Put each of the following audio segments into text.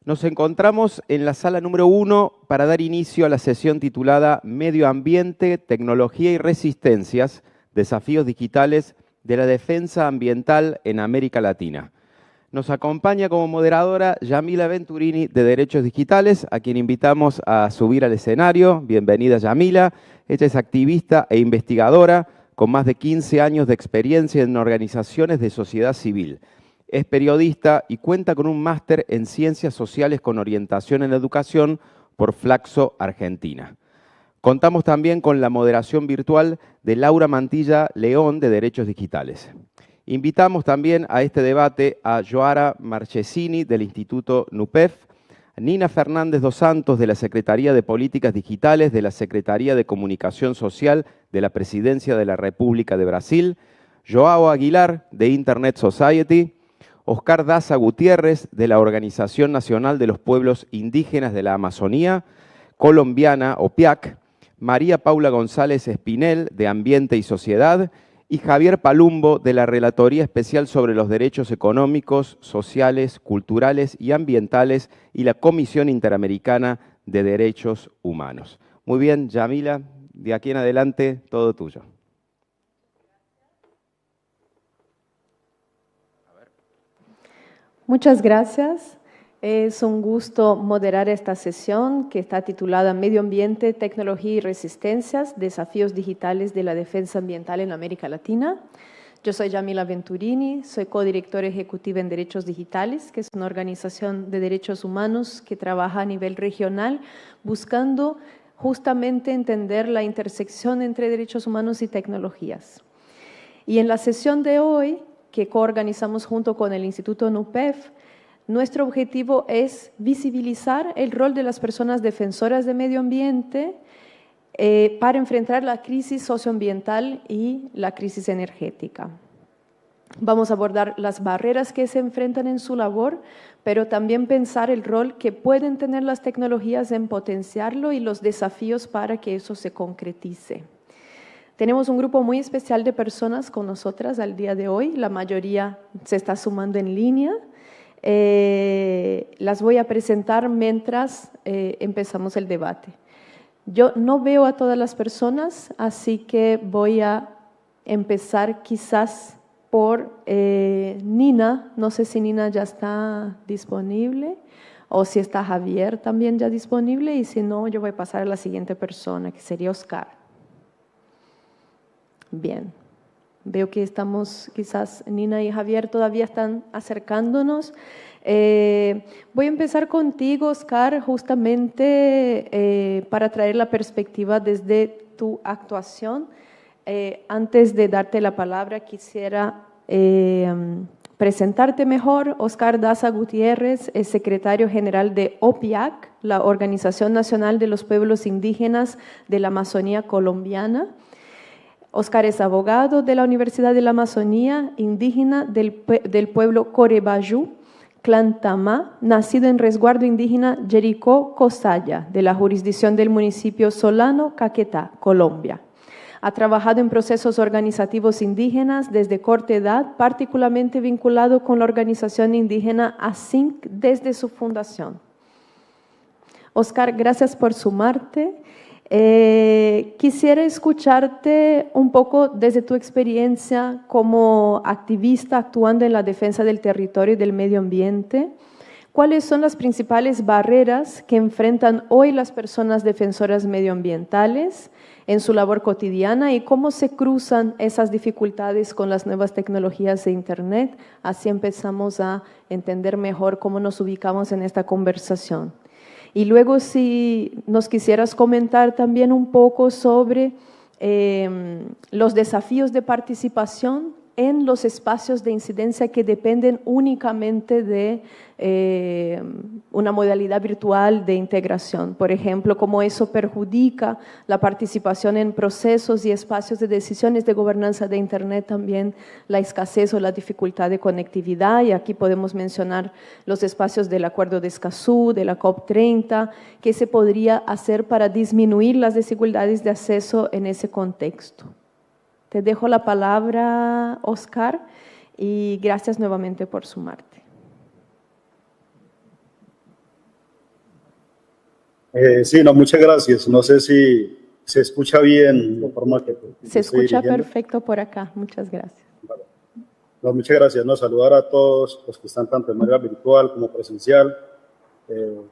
Nos encontramos en la sala número 1 para dar inicio a la sesión titulada Medio Ambiente, Tecnología y Resistencias, Desafíos Digitales de la Defensa Ambiental en América Latina. Nos acompaña como moderadora Yamila Venturini de Derechos Digitales, a quien invitamos a subir al escenario. Bienvenida, Yamila. Ella es activista e investigadora con más de 15 años de experiencia en organizaciones de sociedad civil. Es periodista y cuenta con un máster en Ciencias Sociales con orientación en educación por Flaxo, Argentina. Contamos también con la moderación virtual de Laura Mantilla León de Derechos Digitales. Invitamos también a este debate a Joara Marchesini del Instituto NUPEF, Nina Fernández dos Santos de la Secretaría de Políticas Digitales de la Secretaría de Comunicación Social de la Presidencia de la República de Brasil, Joao Aguilar de Internet Society, Oscar Daza Gutiérrez de la Organización Nacional de los Pueblos Indígenas de la Amazonía, colombiana OPIAC, María Paula González Espinel de Ambiente y Sociedad y Javier Palumbo de la Relatoría Especial sobre los Derechos Económicos, Sociales, Culturales y Ambientales y la Comisión Interamericana de Derechos Humanos. Muy bien, Yamila, de aquí en adelante todo tuyo. Muchas gracias. Es un gusto moderar esta sesión que está titulada Medio Ambiente, Tecnología y Resistencias, Desafíos Digitales de la Defensa Ambiental en América Latina. Yo soy Yamila Venturini, soy codirectora ejecutiva en Derechos Digitales, que es una organización de derechos humanos que trabaja a nivel regional buscando justamente entender la intersección entre derechos humanos y tecnologías. Y en la sesión de hoy, que coorganizamos junto con el Instituto NUPEF, nuestro objetivo es visibilizar el rol de las personas defensoras de medio ambiente para enfrentar la crisis socioambiental y la crisis energética. Vamos a abordar las barreras que se enfrentan en su labor, pero también pensar el rol que pueden tener las tecnologías en potenciarlo y los desafíos para que eso se concretice. Tenemos un grupo muy especial de personas con nosotras al día de hoy, la mayoría se está sumando en línea. Las voy a presentar mientras empezamos el debate. Yo no veo a todas las personas, así que voy a empezar quizás por Nina. No sé si Nina ya está disponible o si está Javier también ya disponible, y si no, yo voy a pasar a la siguiente persona, que sería Oscar. Bien, veo que estamos, quizás Nina y Javier todavía están acercándonos. Voy a empezar contigo, Oscar, justamente para traer la perspectiva desde tu actuación. Antes de darte la palabra, quisiera presentarte mejor. Oscar Daza Gutiérrez es secretario general de OPIAC, la Organización Nacional de los Pueblos Indígenas de la Amazonía Colombiana. Oscar es abogado de la Universidad de la Amazonía Indígena del pueblo Corebayú, Clan Tamá, nacido en resguardo indígena Jericó, Cosaya, de la jurisdicción del municipio Solano, Caquetá, Colombia. Ha trabajado en procesos organizativos indígenas desde corta edad, particularmente vinculado con la organización indígena ASINC desde su fundación. Oscar, gracias por sumarte. Quisiera escucharte un poco desde tu experiencia como activista actuando en la defensa del territorio y del medio ambiente. ¿Cuáles son las principales barreras que enfrentan hoy las personas defensoras medioambientales en su labor cotidiana y cómo se cruzan esas dificultades con las nuevas tecnologías de Internet? Así empezamos a entender mejor cómo nos ubicamos en esta conversación. Y luego, si nos quisieras comentar también un poco sobre los desafíos de participación en los espacios de incidencia que dependen únicamente de una modalidad virtual de integración. Por ejemplo, cómo eso perjudica la participación en procesos y espacios de decisiones de gobernanza de Internet, también la escasez o la dificultad de conectividad. Y aquí podemos mencionar los espacios del Acuerdo de Escazú, de la COP30, qué se podría hacer para disminuir las desigualdades de acceso en ese contexto. Te dejo la palabra, Oscar, y gracias nuevamente por sumarte. Sí, no, muchas gracias. No sé si se escucha bien la forma que Se estoy escucha dirigiendo. perfecto por acá. Muchas gracias. No, muchas gracias. No, saludar a todos los que están tanto de manera virtual como presencial.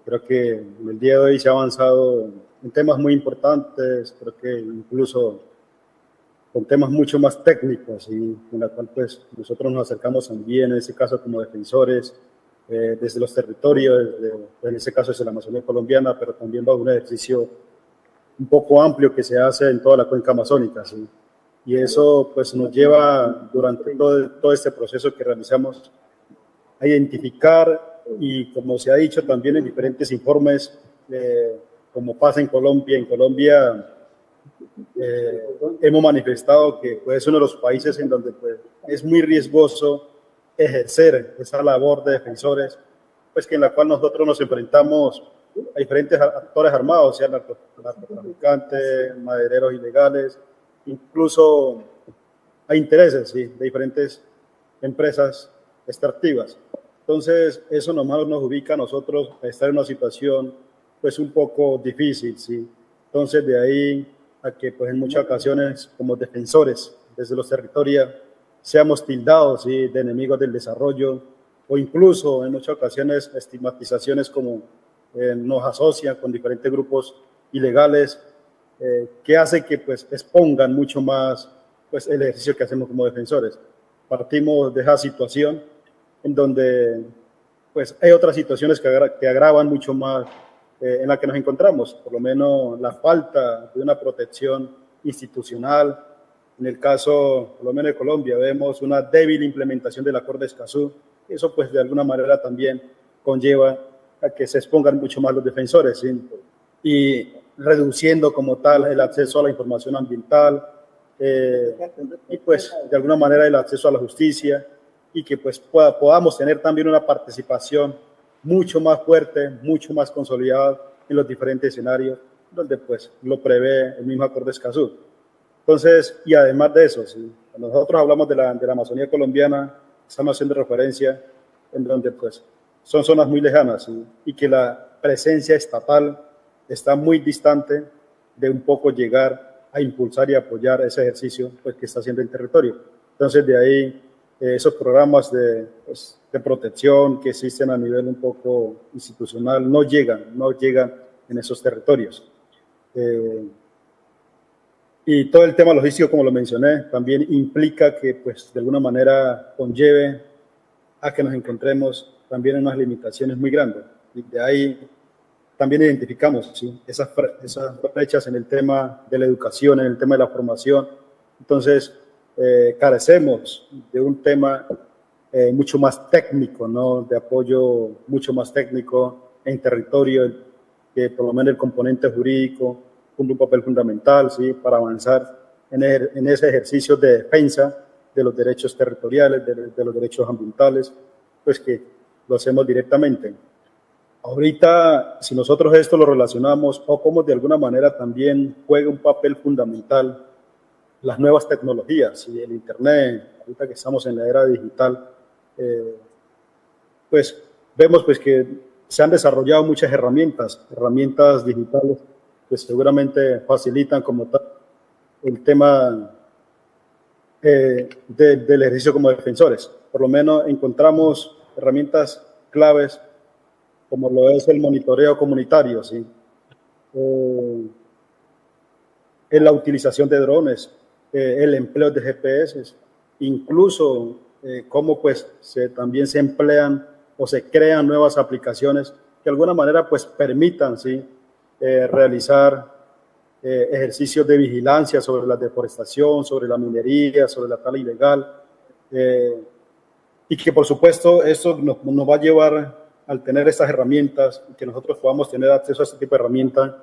Creo que en el día de hoy se ha avanzado en temas muy importantes, creo que incluso con temas mucho más técnicos y en la cual pues nosotros nos acercamos también, en ese caso como defensores, desde los territorios, en ese caso desde la Amazonía colombiana, pero también bajo un ejercicio un poco amplio que se hace en toda la cuenca amazónica, ¿sí? Y eso pues nos lleva durante todo este proceso que realizamos a identificar y como se ha dicho también en diferentes informes, como pasa en Colombia hemos manifestado que pues, es uno de los países en donde pues, es muy riesgoso ejercer esa labor de defensores, pues que en la cual nosotros nos enfrentamos a diferentes actores armados, sean narcotraficantes, madereros ilegales, incluso a intereses, ¿sí?, de diferentes empresas extractivas. Entonces, eso nomás nos ubica a nosotros a estar en una situación pues un poco difícil, ¿sí? Entonces, de ahí a que pues en muchas ocasiones como defensores desde los territorios seamos tildados, ¿sí?, de enemigos del desarrollo o incluso en muchas ocasiones estigmatizaciones como nos asocian con diferentes grupos ilegales que hace que pues expongan mucho más pues el ejercicio que hacemos como defensores. Partimos de esa situación en donde pues hay otras situaciones que agravan mucho más en la que nos encontramos, por lo menos la falta de una protección institucional. En el caso, por lo menos de Colombia, vemos una débil implementación del Acuerdo de Escazú. Eso pues de alguna manera también conlleva a que se expongan mucho más los defensores, ¿sí?, y reduciendo como tal el acceso a la información ambiental y pues de alguna manera el acceso a la justicia y que pues podamos tener también una participación mucho más fuerte, mucho más consolidada en los diferentes escenarios donde pues lo prevé el mismo Acuerdo de Escazú. Entonces, y además de eso, ¿sí?, cuando nosotros hablamos de la Amazonía colombiana, estamos haciendo referencia en donde pues son zonas muy lejanas, ¿sí?, y que la presencia estatal está muy distante de un poco llegar a impulsar y apoyar ese ejercicio pues, que está haciendo el territorio. Entonces, de ahí esos programas pues, de protección que existen a nivel un poco institucional no llegan en esos territorios. Y todo el tema logístico, como lo mencioné, también implica que, pues, de alguna manera conlleve a que nos encontremos también en unas limitaciones muy grandes. Y de ahí también identificamos, ¿sí?, esas brechas en el tema de la educación, en el tema de la formación. Entonces, carecemos de un tema mucho más técnico, ¿no?, de apoyo mucho más técnico en territorio, que por lo menos el componente jurídico cumple un papel fundamental, ¿sí?, para avanzar en ese ejercicio de defensa de los derechos territoriales, de los derechos ambientales, pues que lo hacemos directamente. Ahorita, si nosotros esto lo relacionamos o como de alguna manera también juega un papel fundamental las nuevas tecnologías y el Internet, ahorita que estamos en la era digital, pues vemos pues que se han desarrollado muchas herramientas digitales que seguramente facilitan como tal el tema del ejercicio como defensores. Por lo menos encontramos herramientas claves como lo es el monitoreo comunitario, ¿sí?, en la utilización de drones, el empleo de GPS, incluso cómo pues también se emplean o se crean nuevas aplicaciones que de alguna manera pues permitan, ¿sí?, realizar ejercicios de vigilancia sobre la deforestación, sobre la minería, sobre la tala ilegal, y que por supuesto esto nos va a llevar al tener estas herramientas y que nosotros podamos tener acceso a este tipo de herramientas,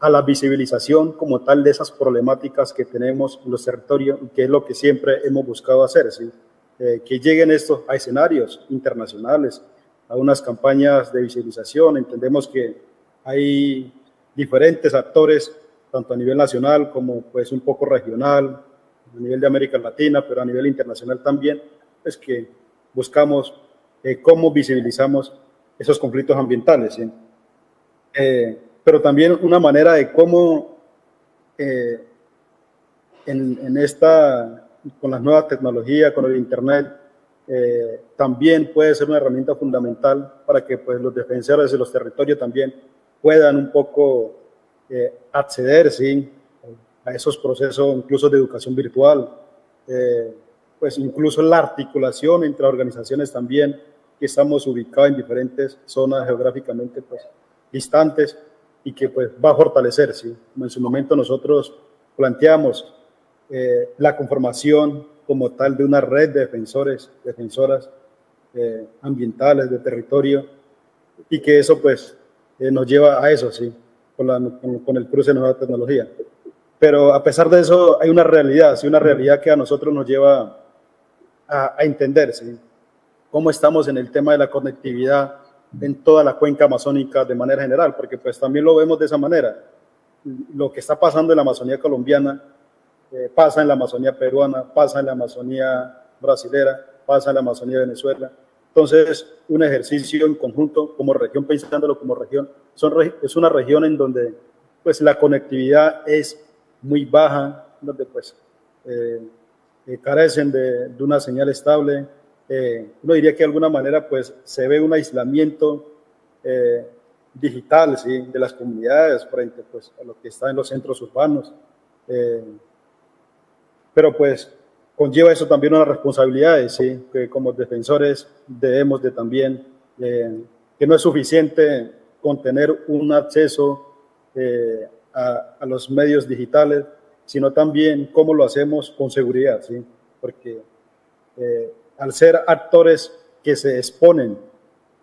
a la visibilización como tal de esas problemáticas que tenemos en los territorios, que es lo que siempre hemos buscado hacer, ¿sí?, que lleguen estos a escenarios internacionales, a unas campañas de visibilización. Entendemos que hay diferentes actores, tanto a nivel nacional como pues un poco regional, a nivel de América Latina, pero a nivel internacional también, pues que buscamos cómo visibilizamos esos conflictos ambientales, ¿sí? pero también una manera de cómo con las nuevas tecnologías, con el Internet, también puede ser una herramienta fundamental para que pues, los defensores de los territorios también puedan un poco acceder, ¿sí?, a esos procesos incluso de educación virtual, pues incluso la articulación entre organizaciones también, que estamos ubicados en diferentes zonas geográficamente pues, distantes y que pues, va a fortalecer, ¿sí? Como en su momento nosotros planteamos la conformación como tal de una red de defensoras ambientales de territorio, y que eso pues nos lleva a eso, ¿sí?, con el cruce de nueva tecnología. Pero a pesar de eso hay una realidad, ¿sí?, una realidad que a nosotros nos lleva a entender, ¿sí?, cómo estamos en el tema de la conectividad en toda la cuenca amazónica de manera general, porque pues también lo vemos de esa manera. Lo que está pasando en la Amazonía colombiana pasa en la Amazonía peruana, pasa en la Amazonía brasilera, pasa en la Amazonía de Venezuela. Entonces, un ejercicio en conjunto como región, pensándolo como región, es una región en donde pues la conectividad es muy baja, donde pues carecen de una señal estable. Uno diría que de alguna manera pues se ve un aislamiento digital, ¿sí?, de las comunidades frente pues, a lo que está en los centros urbanos. Pero pues conlleva eso también unas responsabilidades, ¿sí?, que como defensores debemos de también, que no es suficiente con tener un acceso a los medios digitales, sino también cómo lo hacemos con seguridad, ¿sí?, porque al ser actores que se exponen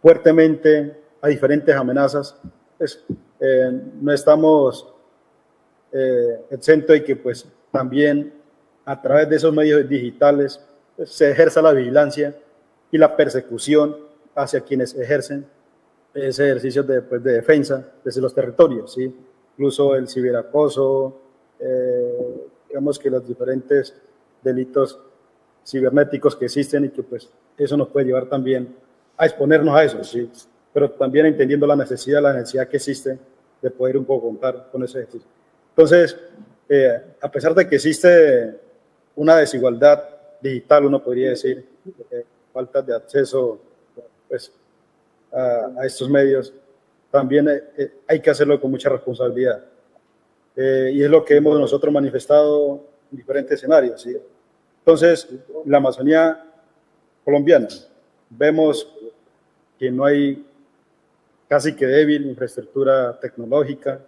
fuertemente a diferentes amenazas, pues, no estamos exentos de que pues también a través de esos medios digitales pues, se ejerza la vigilancia y la persecución hacia quienes ejercen ese ejercicio de defensa desde los territorios, ¿sí?, incluso el ciberacoso, digamos que los diferentes delitos cibernéticos que existen, y que pues eso nos puede llevar también a exponernos a eso, ¿sí?, pero también entendiendo la necesidad que existe de poder un poco contar con ese ejercicio. Entonces, a pesar de que existe una desigualdad digital, uno podría decir, falta de acceso pues, a estos medios, también hay que hacerlo con mucha responsabilidad. Y es lo que hemos nosotros manifestado en diferentes escenarios, ¿sí? Entonces, la Amazonía colombiana, vemos que no hay casi que débil infraestructura tecnológica.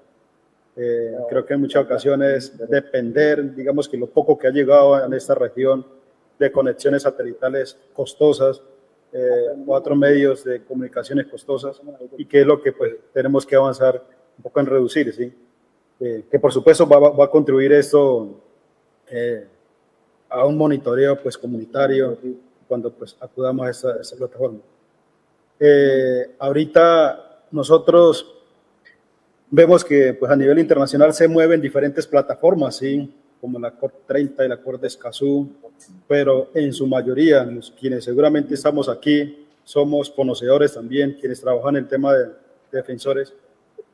Creo que en muchas ocasiones depender, digamos que lo poco que ha llegado en esta región de conexiones satelitales costosas, o otros medios de comunicaciones costosas, y que es lo que pues tenemos que avanzar un poco en reducir, ¿sí? Que por supuesto va a contribuir esto a un monitoreo pues comunitario cuando pues acudamos a esa plataforma. Ahorita nosotros vemos que pues, a nivel internacional se mueven diferentes plataformas, ¿sí?, como la COP30 y la COP de Escazú, pero en su mayoría, quienes seguramente estamos aquí, somos conocedores también, quienes trabajan en el tema de defensores,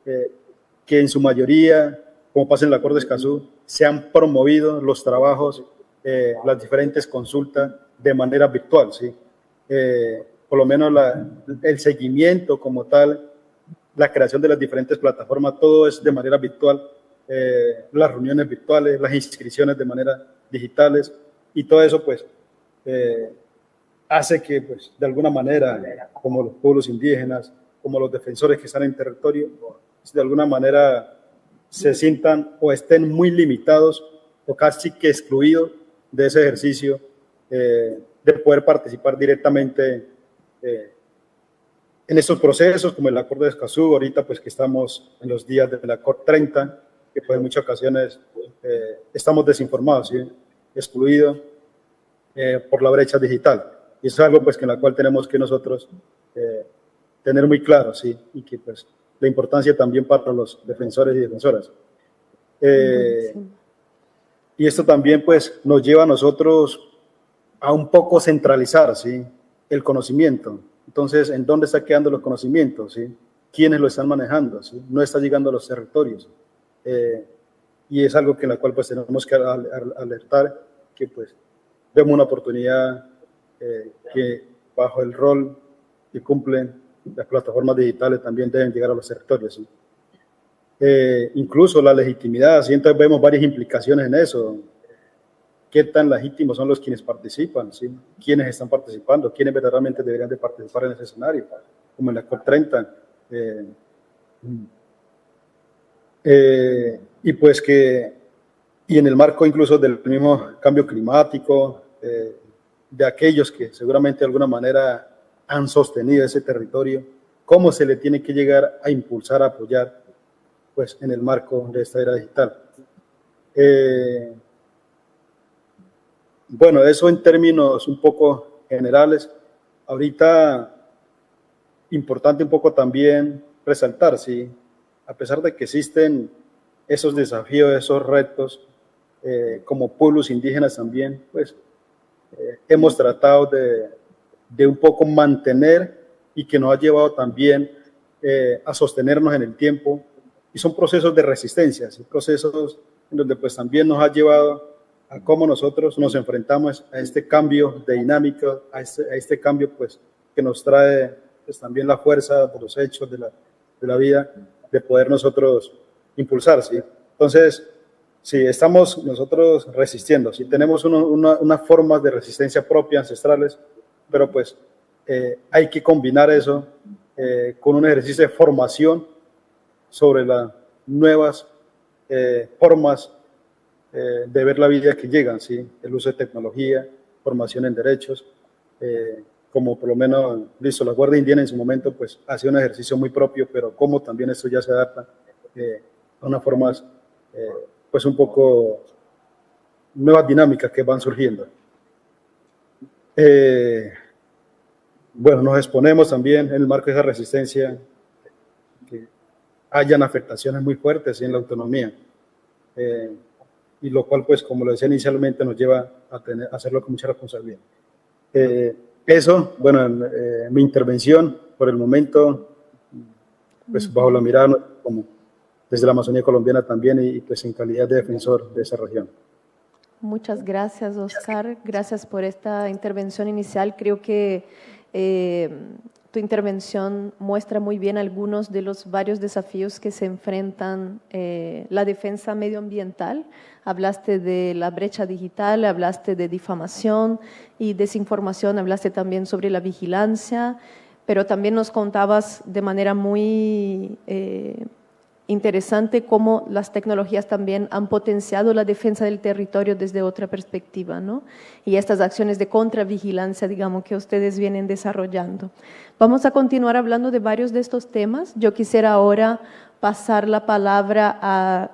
que en su mayoría, como pasa en la COP de Escazú, se han promovido los trabajos, las diferentes consultas de manera virtual, ¿sí? Por lo menos el seguimiento como tal, la creación de las diferentes plataformas, todo es de manera virtual, las reuniones virtuales, las inscripciones de manera digitales, y todo eso pues hace que pues, de alguna manera, como los pueblos indígenas, como los defensores que están en territorio, de alguna manera se sientan o estén muy limitados o casi que excluidos de ese ejercicio de poder participar directamente en estos procesos, como el Acuerdo de Escazú, ahorita pues que estamos en los días de la COP30, que pues en muchas ocasiones estamos desinformados, ¿sí?, excluidos por la brecha digital. Y eso es algo pues que en la cual tenemos que nosotros tener muy claro, ¿sí?, y que pues la importancia también para los defensores y defensoras. Y esto también pues nos lleva a nosotros a un poco centralizar, ¿sí?, el conocimiento. Entonces, ¿en dónde están quedando los conocimientos? ¿Sí? quiénes lo están manejando, ¿sí? No está llegando a los territorios. Y es algo que en la cual pues tenemos que alertar, que pues vemos una oportunidad que bajo el rol que cumplen las plataformas digitales también deben llegar a los territorios, ¿sí? Incluso la legitimidad, ¿sí? Entonces vemos varias implicaciones en eso. ¿Qué tan legítimos son los quienes participan? ¿Sí? ¿Quiénes están participando? ¿Quiénes verdaderamente deberían de participar en ese escenario? Como en la COP30. Y pues y en el marco incluso del mismo cambio climático, de aquellos que seguramente de alguna manera han sostenido ese territorio, ¿cómo se le tiene que llegar a impulsar, a apoyar, pues en el marco de esta era digital? Bueno, eso en términos un poco generales. Ahorita, importante un poco también resaltar, ¿sí? A pesar de que existen esos desafíos, esos retos, como pueblos indígenas también, pues hemos tratado de un poco mantener y que nos ha llevado también a sostenernos en el tiempo. Y son procesos de resistencia, ¿sí? Procesos en donde pues también nos ha llevado a cómo nosotros nos enfrentamos a este cambio de dinámica, a este cambio pues que nos trae pues también la fuerza de los hechos de la vida, de poder nosotros impulsar, ¿sí? Entonces, sí, estamos nosotros resistiendo, sí, tenemos unas formas de resistencia propia, ancestrales, pero pues hay que combinar eso con un ejercicio de formación sobre las nuevas formas de ver la vida que llegan, ¿sí? El uso de tecnología, formación en derechos, como por lo menos, listo, la Guardia Indígena en su momento, pues, hacía un ejercicio muy propio, pero cómo también esto ya se adapta a unas formas, pues, un poco nuevas dinámicas que van surgiendo. Bueno, nos exponemos también en el marco de esa resistencia que hayan afectaciones muy fuertes en la autonomía. Y lo cual, pues, como lo decía inicialmente, nos lleva a hacerlo con mucha responsabilidad. Eso, bueno, mi intervención por el momento, pues bajo la mirada como desde la Amazonía colombiana también y pues en calidad de defensor de esa región. Muchas gracias, Oscar. Gracias por esta intervención inicial. Creo que tu intervención muestra muy bien algunos de los varios desafíos que se enfrentan la defensa medioambiental. Hablaste de la brecha digital, hablaste de difamación y desinformación, hablaste también sobre la vigilancia, pero también nos contabas de manera muy interesante cómo las tecnologías también han potenciado la defensa del territorio desde otra perspectiva, ¿no? Y estas acciones de contravigilancia, digamos, que ustedes vienen desarrollando. Vamos a continuar hablando de varios de estos temas. Yo quisiera ahora pasar la palabra a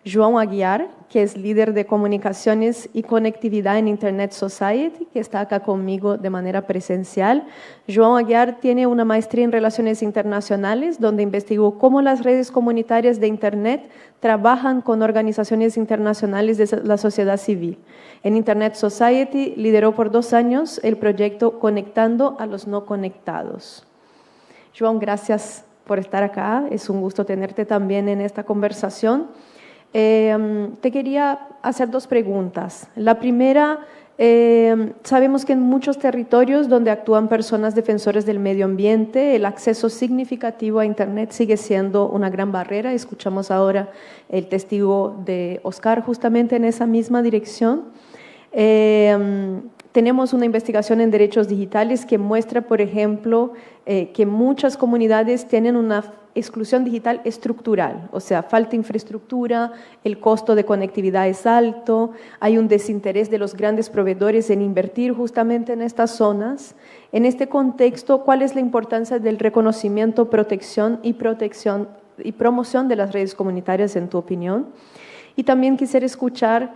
João Aguiar, que es líder de comunicaciones y conectividad en Internet Society, que está acá conmigo de manera presencial. João Aguiar tiene una maestría en Relaciones Internacionales, donde investigó cómo las redes comunitarias de Internet trabajan con organizaciones internacionales de la sociedad civil. En Internet Society lideró por 2 años el proyecto Conectando a los No Conectados. João, gracias por estar acá. Es un gusto tenerte también en esta conversación. Te quería hacer 2 preguntas. La primera, sabemos que en muchos territorios donde actúan personas defensores del medio ambiente, el acceso significativo a Internet sigue siendo una gran barrera. Escuchamos ahora el testigo de Oscar justamente en esa misma dirección. Tenemos una investigación en derechos digitales que muestra, por ejemplo, que muchas comunidades tienen una exclusión digital estructural, o sea, falta infraestructura, el costo de conectividad es alto, hay un desinterés de los grandes proveedores en invertir justamente en estas zonas. En este contexto, ¿cuál es la importancia del reconocimiento, protección y promoción de las redes comunitarias, en tu opinión? Y también quisiera escuchar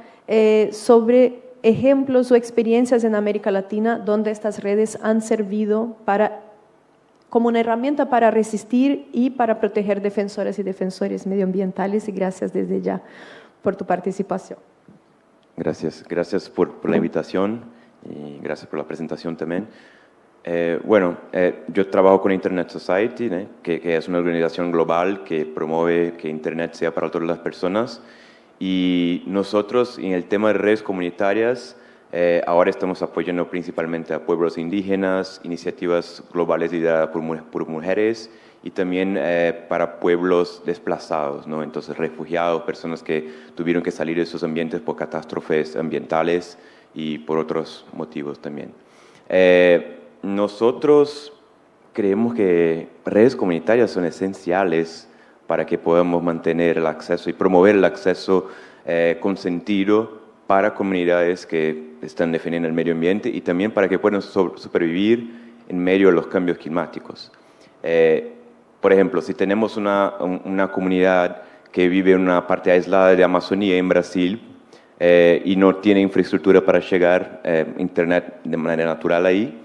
sobre ejemplos o experiencias en América Latina donde estas redes han servido como una herramienta para resistir y para proteger defensoras y defensores medioambientales, y gracias desde ya por tu participación. Gracias por la invitación y gracias por la presentación también. Yo trabajo con Internet Society, ¿no? que es una organización global que promueve que Internet sea para todas las personas. Y nosotros, en el tema de redes comunitarias, ahora estamos apoyando principalmente a pueblos indígenas, iniciativas globales lideradas por mujeres y también para pueblos desplazados, ¿no? Entonces, refugiados, personas que tuvieron que salir de sus ambientes por catástrofes ambientales y por otros motivos también. Nosotros creemos que redes comunitarias son esenciales para que podamos mantener el acceso y promover el acceso con sentido para comunidades que están defendiendo el medio ambiente y también para que puedan supervivir en medio de los cambios climáticos. Por ejemplo, si tenemos una comunidad que vive en una parte aislada de Amazonía en Brasil y no tiene infraestructura para llegar Internet de manera natural ahí,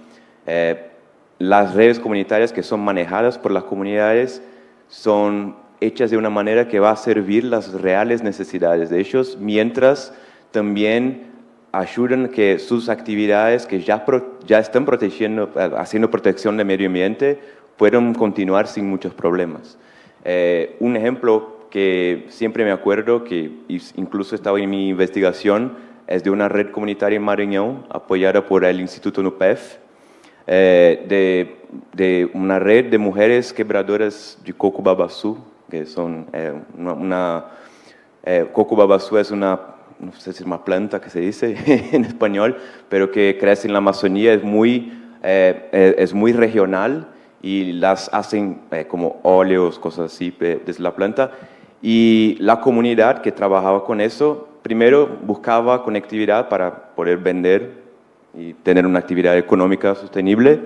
las redes comunitarias que son manejadas por las comunidades son hechas de una manera que va a servir las reales necesidades de ellos, mientras también ayudan que sus actividades que ya están protegiendo, haciendo protección del medio ambiente, puedan continuar sin muchos problemas. Un ejemplo que siempre me acuerdo, que incluso estaba en mi investigación, es de una red comunitaria en Maranhão, apoyada por el Instituto NUPEF, de una red de mujeres quebradoras de coco babaçu, que son coco babaçu es una, no sé si es una planta que se dice en español, pero que crece en la Amazonía, es muy regional y las hacen como óleos, cosas así desde la planta. Y la comunidad que trabajaba con eso, primero buscaba conectividad para poder vender y tener una actividad económica sostenible,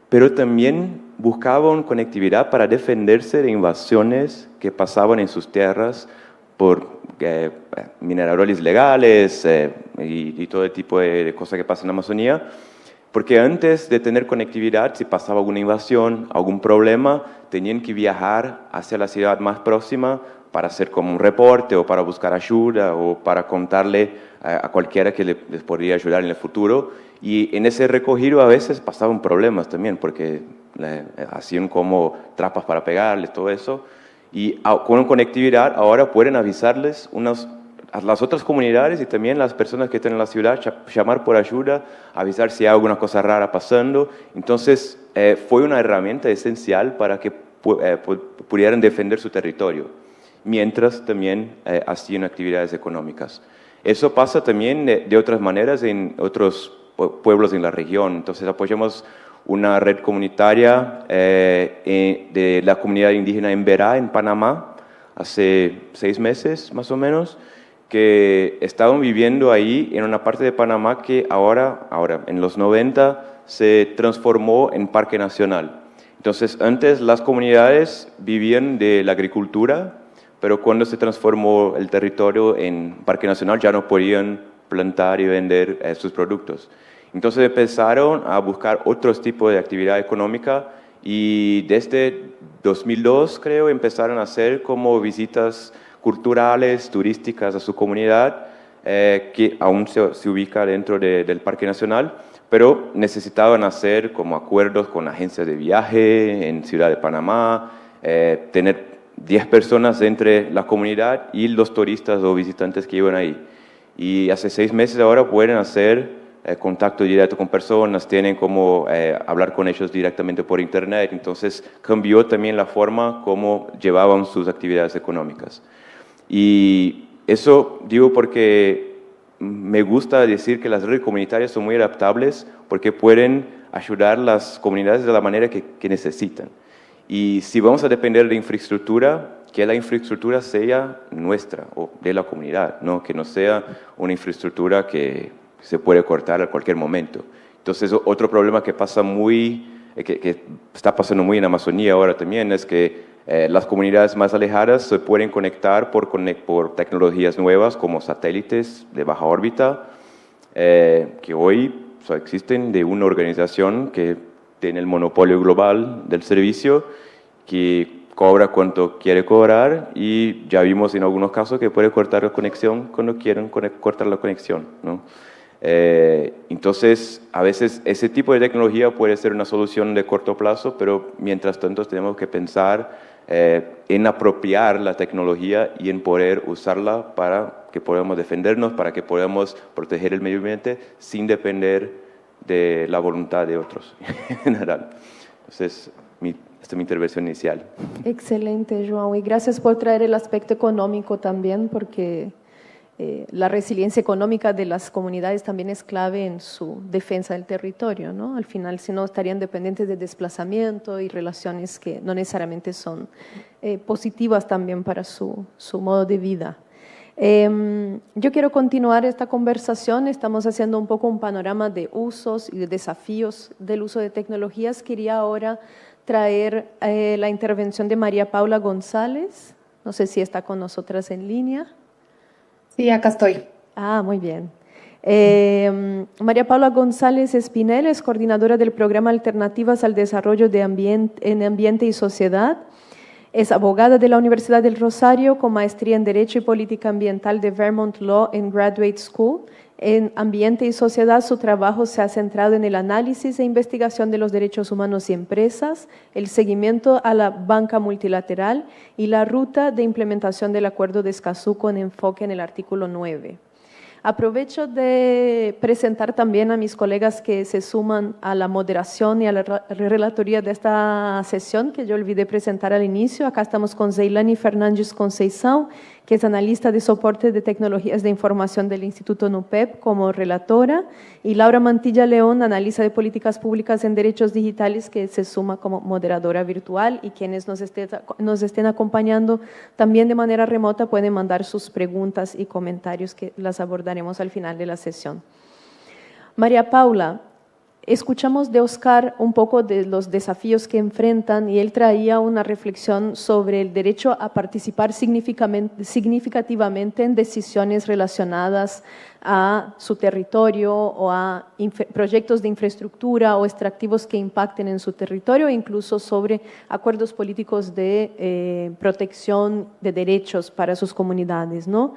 pero también buscaban conectividad para defenderse de invasiones que pasaban en sus tierras por minerales legales y todo tipo de cosas que pasan en la Amazonía, porque antes de tener conectividad, si pasaba alguna invasión, algún problema, tenían que viajar hacia la ciudad más próxima para hacer como un reporte o para buscar ayuda o para contarle a cualquiera que les podría ayudar en el futuro. Y en ese recogido a veces pasaban problemas también porque hacían como trampas para pegarles, todo eso. Y con conectividad ahora pueden avisarles a las otras comunidades y también las personas que están en la ciudad, llamar por ayuda, avisar si hay alguna cosa rara pasando. Entonces fue una herramienta esencial para que pudieran defender su territorio, mientras también hacían actividades económicas. Eso pasa también de otras maneras en otros pueblos en la región. Entonces apoyamos una red comunitaria de la comunidad indígena en Berá, en Panamá, hace 6 meses más o menos, que estaban viviendo ahí en una parte de Panamá que ahora en los 90 se transformó en parque nacional. Entonces antes las comunidades vivían de la agricultura, pero cuando se transformó el territorio en parque nacional ya no podían plantar y vender sus productos. Entonces empezaron a buscar otros tipos de actividad económica y desde 2002 creo empezaron a hacer como visitas culturales, turísticas a su comunidad, que aún se ubica dentro del Parque Nacional, pero necesitaban hacer como acuerdos con agencias de viaje en Ciudad de Panamá, tener 10 personas entre la comunidad y los turistas o visitantes que iban ahí. Y hace 6 meses ahora pueden hacer contacto directo con personas, tienen como hablar con ellos directamente por internet, entonces cambió también la forma como llevaban sus actividades económicas. Y eso digo porque me gusta decir que las redes comunitarias son muy adaptables porque pueden ayudar a las comunidades de la manera que necesitan. Y si vamos a depender de infraestructura, que la infraestructura sea nuestra o de la comunidad, ¿no? Que no sea una infraestructura que se puede cortar a cualquier momento. Entonces, otro problema que está pasando muy en Amazonía ahora también es que las comunidades más alejadas se pueden conectar por tecnologías nuevas como satélites de baja órbita, que hoy existen de una organización que tiene el monopolio global del servicio, que cobra cuanto quiere cobrar y ya vimos en algunos casos que puede cortar la conexión cuando quieren cortar la conexión, ¿no? Entonces, a veces ese tipo de tecnología puede ser una solución de corto plazo, pero mientras tanto tenemos que pensar en apropiar la tecnología y en poder usarla para que podamos defendernos, para que podamos proteger el medio ambiente sin depender de la voluntad de otros en general. Entonces, esta es mi intervención inicial. Excelente, João. Y gracias por traer el aspecto económico también, porque la resiliencia económica de las comunidades también es clave en su defensa del territorio, ¿no? Al final, si no, estarían dependientes de desplazamiento y relaciones que no necesariamente son positivas también para su modo de vida. Yo quiero continuar esta conversación. Estamos haciendo un poco un panorama de usos y de desafíos del uso de tecnologías. Quería ahora traer la intervención de María Paula González. No sé si está con nosotras en línea. Sí, acá estoy. Ah, muy bien. María Paula González Espinel es coordinadora del programa Alternativas al Desarrollo en Ambiente y Sociedad. Es abogada de la Universidad del Rosario con maestría en Derecho y Política Ambiental de Vermont Law and Graduate School. En Ambiente y Sociedad, su trabajo se ha centrado en el análisis e investigación de los derechos humanos y empresas, el seguimiento a la banca multilateral y la ruta de implementación del Acuerdo de Escazú con enfoque en el artículo 9. Aprovecho de presentar también a mis colegas que se suman a la moderación y a la relatoría de esta sesión que yo olvidé presentar al inicio. Acá estamos con Zeilani Fernández Conceição, que es analista de soporte de tecnologías de información del Instituto NUPEP como relatora, y Laura Mantilla León, analista de políticas públicas en derechos digitales, que se suma como moderadora virtual, y quienes nos estén acompañando también de manera remota pueden mandar sus preguntas y comentarios que las abordaremos al final de la sesión. María Paula, escuchamos de Oscar un poco de los desafíos que enfrentan y él traía una reflexión sobre el derecho a participar significativamente en decisiones relacionadas a su territorio o a proyectos de infraestructura o extractivos que impacten en su territorio, e incluso sobre acuerdos políticos de protección de derechos para sus comunidades, ¿no?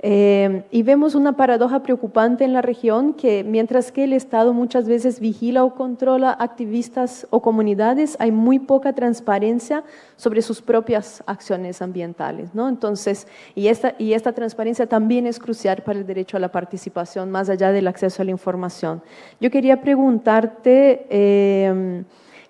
Y vemos una paradoja preocupante en la región, que mientras que el Estado muchas veces vigila o controla activistas o comunidades, hay muy poca transparencia sobre sus propias acciones ambientales, ¿no? Entonces, y esta transparencia también es crucial para el derecho a la participación, más allá del acceso a la información. Yo quería preguntarte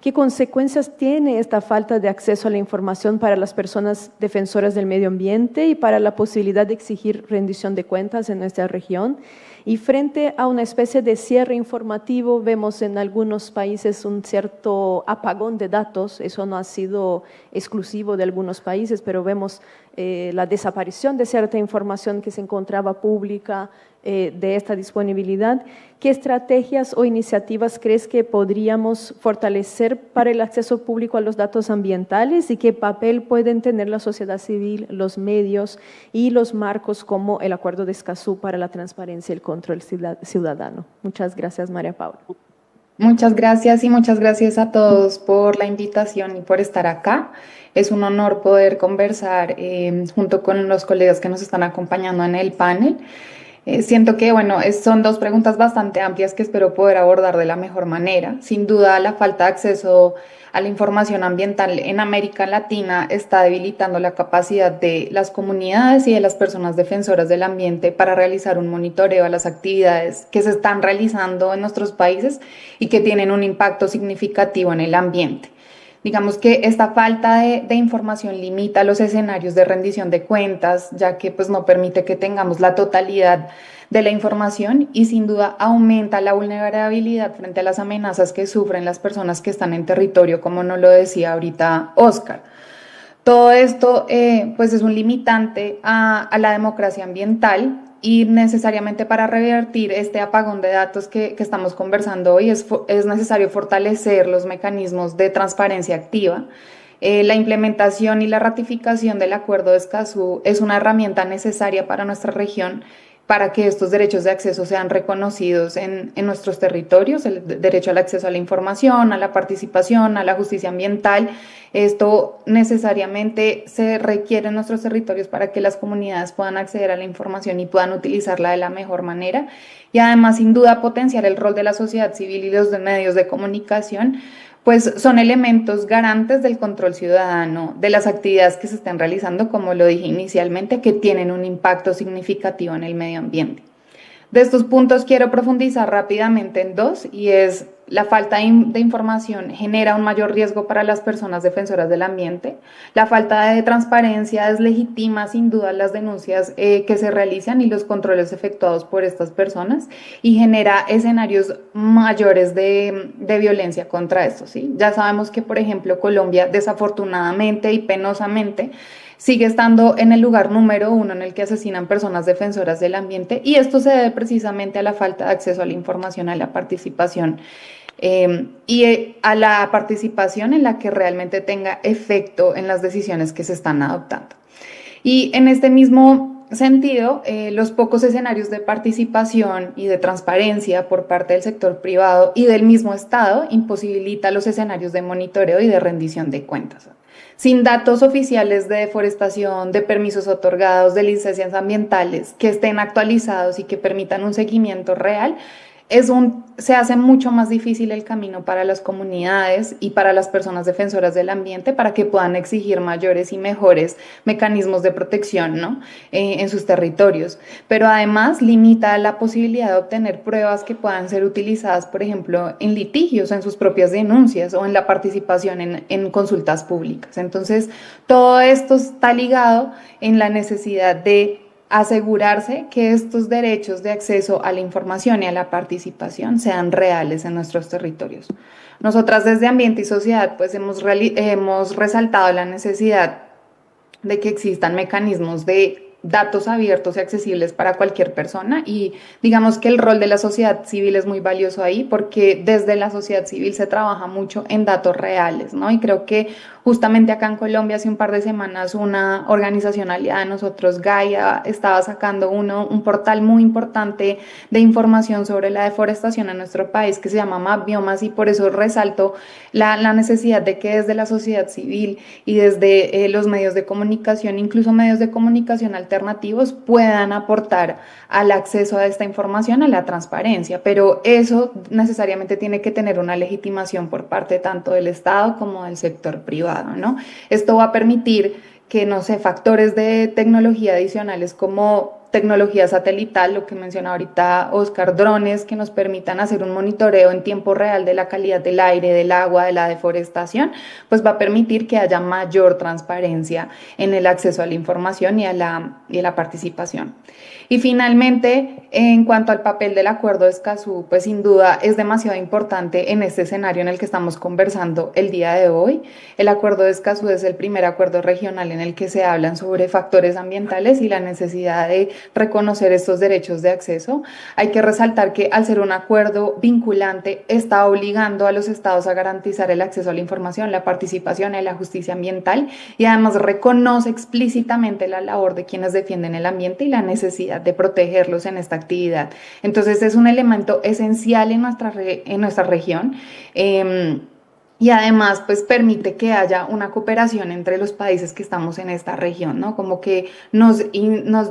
¿qué consecuencias tiene esta falta de acceso a la información para las personas defensoras del medio ambiente y para la posibilidad de exigir rendición de cuentas en nuestra región? Y frente a una especie de cierre informativo, vemos en algunos países un cierto apagón de datos. Eso no ha sido exclusivo de algunos países, pero vemos la desaparición de cierta información que se encontraba pública, de esta disponibilidad. ¿Qué estrategias o iniciativas crees que podríamos fortalecer para el acceso público a los datos ambientales, y qué papel pueden tener la sociedad civil, los medios y los marcos como el Acuerdo de Escazú para la transparencia y el control ciudadano? Muchas gracias, María Paula. Muchas gracias, y muchas gracias a todos por la invitación y por estar acá. Es un honor poder conversar junto con los colegas que nos están acompañando en el panel. Siento que, bueno, son dos preguntas bastante amplias que espero poder abordar de la mejor manera. Sin duda, la falta de acceso a la información ambiental en América Latina está debilitando la capacidad de las comunidades y de las personas defensoras del ambiente para realizar un monitoreo a las actividades que se están realizando en nuestros países y que tienen un impacto significativo en el ambiente. Digamos que esta falta de información limita los escenarios de rendición de cuentas, ya que pues, no permite que tengamos la totalidad de la información, y sin duda aumenta la vulnerabilidad frente a las amenazas que sufren las personas que están en territorio, como nos lo decía ahorita Oscar. Todo esto pues es un limitante a la democracia ambiental, y necesariamente para revertir este apagón de datos que estamos conversando hoy es necesario fortalecer los mecanismos de transparencia activa. La implementación y la ratificación del Acuerdo de Escazú es una herramienta necesaria para nuestra región para que estos derechos de acceso sean reconocidos en nuestros territorios, el derecho al acceso a la información, a la participación, a la justicia ambiental. Esto necesariamente se requiere en nuestros territorios para que las comunidades puedan acceder a la información y puedan utilizarla de la mejor manera. Y además, sin duda, potenciar el rol de la sociedad civil y los medios de comunicación, pues son elementos garantes del control ciudadano de las actividades que se estén realizando, como lo dije inicialmente, que tienen un impacto significativo en el medio ambiente. De estos puntos quiero profundizar rápidamente en dos, y es la falta de información genera un mayor riesgo para las personas defensoras del ambiente. La falta de transparencia deslegitima sin duda las denuncias que se realizan y los controles efectuados por estas personas, y genera escenarios mayores de violencia contra esto, ¿sí? Ya sabemos que, por ejemplo, Colombia, desafortunadamente y penosamente, sigue estando en el lugar número 1 en el que asesinan personas defensoras del ambiente, y esto se debe precisamente a la falta de acceso a la información, a la participación y a la participación en la que realmente tenga efecto en las decisiones que se están adoptando. Y en este mismo sentido, los pocos escenarios de participación y de transparencia por parte del sector privado y del mismo Estado imposibilita los escenarios de monitoreo y de rendición de cuentas. Sin datos oficiales de deforestación, de permisos otorgados, de licencias ambientales que estén actualizados y que permitan un seguimiento real, se hace mucho más difícil el camino para las comunidades y para las personas defensoras del ambiente para que puedan exigir mayores y mejores mecanismos de protección, ¿no? En sus territorios. Pero además limita la posibilidad de obtener pruebas que puedan ser utilizadas, por ejemplo, en litigios, en sus propias denuncias o en la participación en consultas públicas. Entonces, todo esto está ligado en la necesidad de asegurarse que estos derechos de acceso a la información y a la participación sean reales en nuestros territorios. Nosotras desde Ambiente y Sociedad pues hemos resaltado la necesidad de que existan mecanismos de datos abiertos y accesibles para cualquier persona, y digamos que el rol de la sociedad civil es muy valioso ahí, porque desde la sociedad civil se trabaja mucho en datos reales, ¿no? Y creo que justamente acá en Colombia hace un par de semanas una organización aliada de nosotros, Gaia, estaba sacando un portal muy importante de información sobre la deforestación en nuestro país que se llama Map Biomas, y por eso resalto la necesidad de que desde la sociedad civil y desde los medios de comunicación, incluso medios de comunicación alternativos, puedan aportar al acceso a esta información, a la transparencia, pero eso necesariamente tiene que tener una legitimación por parte tanto del Estado como del sector privado, ¿no? Esto va a permitir que, no sé, factores de tecnología adicionales como tecnología satelital, lo que menciona ahorita Oscar, drones que nos permitan hacer un monitoreo en tiempo real de la calidad del aire, del agua, de la deforestación, pues va a permitir que haya mayor transparencia en el acceso a la información y a la participación. Y finalmente, en cuanto al papel del Acuerdo de Escazú, pues sin duda es demasiado importante en este escenario en el que estamos conversando el día de hoy. El Acuerdo de Escazú es el primer acuerdo regional en el que se hablan sobre factores ambientales y la necesidad de reconocer estos derechos de acceso. Hay que resaltar que al ser un acuerdo vinculante, está obligando a los estados a garantizar el acceso a la información, la participación en la justicia ambiental, y además reconoce explícitamente la labor de quienes defienden el ambiente y la necesidad de protegerlos en esta actividad. Entonces es un elemento esencial en nuestra región. Y además, pues permite que haya una cooperación entre los países que estamos en esta región, ¿no? Como que nos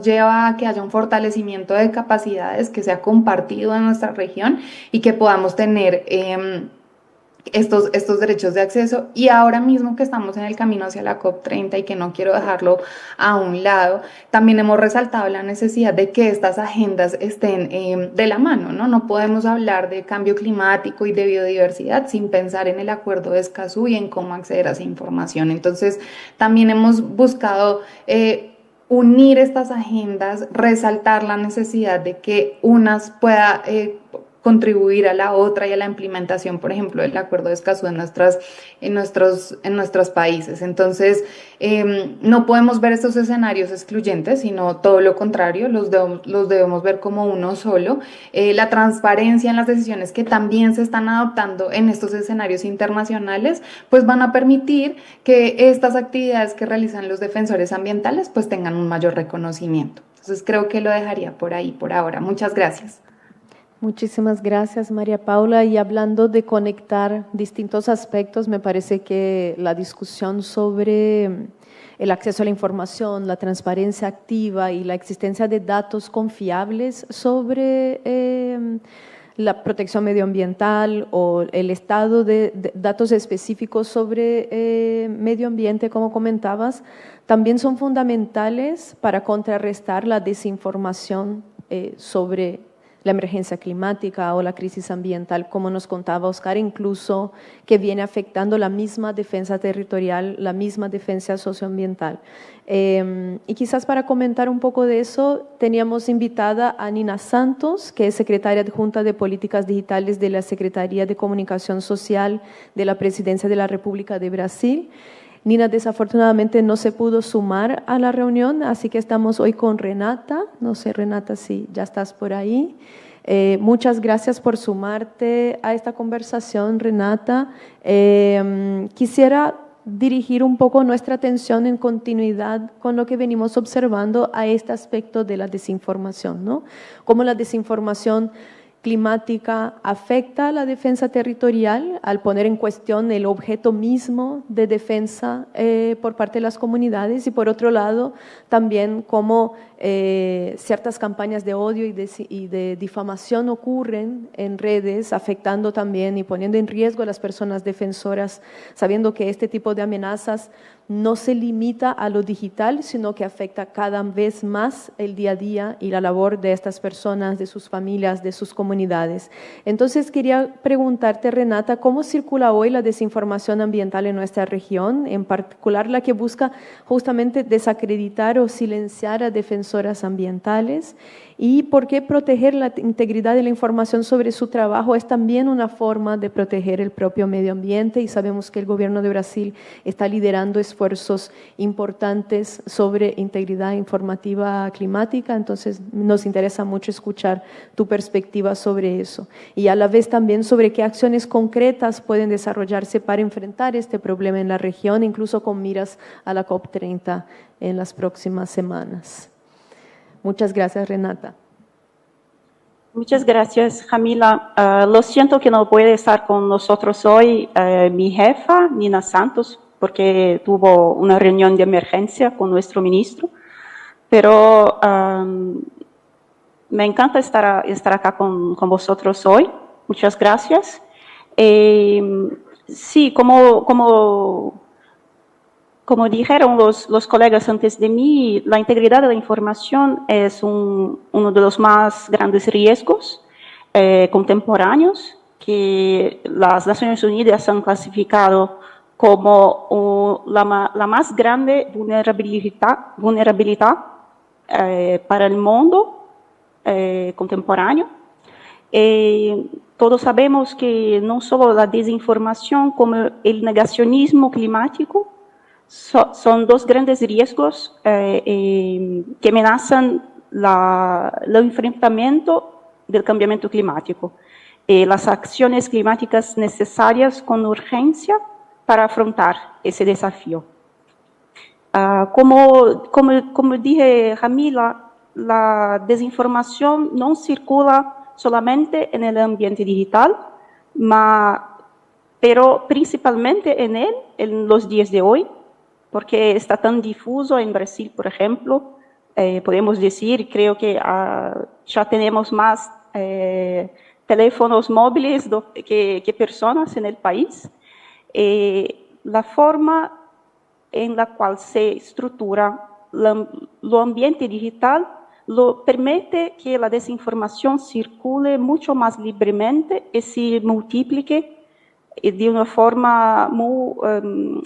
lleva a que haya un fortalecimiento de capacidades que sea compartido en nuestra región y que podamos tener estos derechos de acceso. Y ahora mismo que estamos en el camino hacia la COP30 y que no quiero dejarlo a un lado, también hemos resaltado la necesidad de que estas agendas estén de la mano, ¿no? No podemos hablar de cambio climático y de biodiversidad sin pensar en el Acuerdo de Escazú y en cómo acceder a esa información. Entonces, también hemos buscado unir estas agendas, resaltar la necesidad de que unas pueda contribuir a la otra y a la implementación, por ejemplo, del Acuerdo de Escazú en nuestros países. Entonces, no podemos ver estos escenarios excluyentes, sino todo lo contrario, los debemos ver como uno solo. La transparencia en las decisiones que también se están adoptando en estos escenarios internacionales, pues van a permitir que estas actividades que realizan los defensores ambientales pues tengan un mayor reconocimiento. Entonces creo que lo dejaría por ahí por ahora. Muchas gracias. Muchísimas gracias, María Paula. Y hablando de conectar distintos aspectos, me parece que la discusión sobre el acceso a la información, la transparencia activa y la existencia de datos confiables sobre la protección medioambiental o el estado de datos específicos sobre medio ambiente, como comentabas, también son fundamentales para contrarrestar la desinformación sobre la emergencia climática o la crisis ambiental, como nos contaba Oscar, incluso que viene afectando la misma defensa territorial, la misma defensa socioambiental. Y quizás para comentar un poco de eso, teníamos invitada a Nina Santos, que es secretaria adjunta de Políticas Digitales de la Secretaría de Comunicación Social de la Presidencia de la República de Brasil. Nina desafortunadamente no se pudo sumar a la reunión, así que estamos hoy con Renata. No sé, Renata, si ya estás por ahí. Muchas gracias por sumarte a esta conversación, Renata. Quisiera dirigir un poco nuestra atención en continuidad con lo que venimos observando a este aspecto de la desinformación, ¿no? Cómo la desinformación climática afecta a la defensa territorial al poner en cuestión el objeto mismo de defensa por parte de las comunidades, y por otro lado también cómo ciertas campañas de odio y de difamación ocurren en redes, afectando también y poniendo en riesgo a las personas defensoras, sabiendo que este tipo de amenazas no se limita a lo digital, sino que afecta cada vez más el día a día y la labor de estas personas, de sus familias, de sus comunidades. Entonces quería preguntarte, Renata, ¿cómo circula hoy la desinformación ambiental en nuestra región, en particular la que busca justamente desacreditar o silenciar a defensoras ambientales? ¿Y por qué proteger la integridad de la información sobre su trabajo es también una forma de proteger el propio medio ambiente? Y sabemos que el gobierno de Brasil está liderando esfuerzos importantes sobre integridad informativa climática, entonces nos interesa mucho escuchar tu perspectiva sobre eso. Y a la vez también sobre qué acciones concretas pueden desarrollarse para enfrentar este problema en la región, incluso con miras a la COP30 en las próximas semanas. Muchas gracias, Renata. Muchas gracias, Jamila. Lo siento que no puede estar con nosotros hoy mi jefa, Nina Santos, porque tuvo una reunión de emergencia con nuestro ministro, pero me encanta estar acá con vosotros hoy. Muchas gracias. Sí, como dijeron los colegas antes de mí, la integridad de la información es uno de los más grandes riesgos contemporáneos que las Naciones Unidas han clasificado como la más grande vulnerabilidad para el mundo contemporáneo. Todos sabemos que no solo la desinformación como el negacionismo climático son dos grandes riesgos que amenazan el enfrentamiento del cambio climático, las acciones climáticas necesarias con urgencia para afrontar ese desafío. Como dije, Jamila, la desinformación no circula solamente en el ambiente digital, pero principalmente en él, en los días de hoy, porque está tan difuso en Brasil, por ejemplo. Podemos decir, creo que ya tenemos más teléfonos móviles que personas en el país. La forma en la cual se estructura lo ambiente digital permite que la desinformación circule mucho más libremente y se multiplique de una forma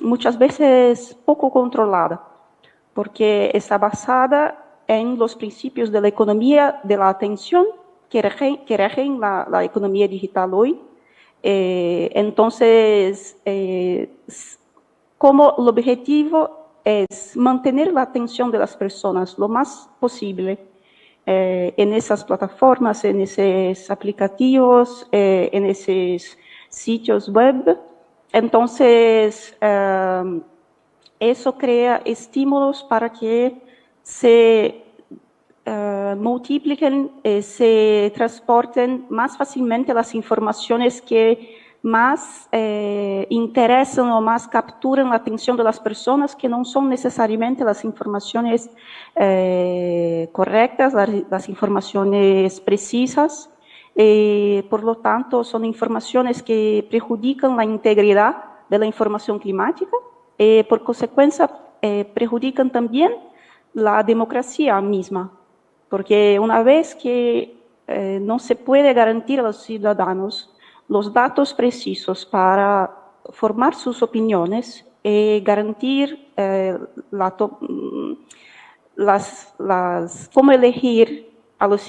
muchas veces poco controlada, porque está basada en los principios de la economía de la atención que rigen la economía digital hoy. Entonces, como el objetivo es mantener la atención de las personas lo más posible en esas plataformas, en esos aplicativos, en esos sitios web. Entonces, eso crea estímulos para que se multipliquen, se transporten más fácilmente las informaciones que más interesan o más capturan la atención de las personas, que no son necesariamente las informaciones correctas, las informaciones precisas. Por lo tanto, son informaciones que perjudican la integridad de la información climática. Por consecuencia, perjudican también la democracia misma, porque una vez que no se puede garantir a los ciudadanos los datos precisos para formar sus opiniones, garantir cómo elegir a los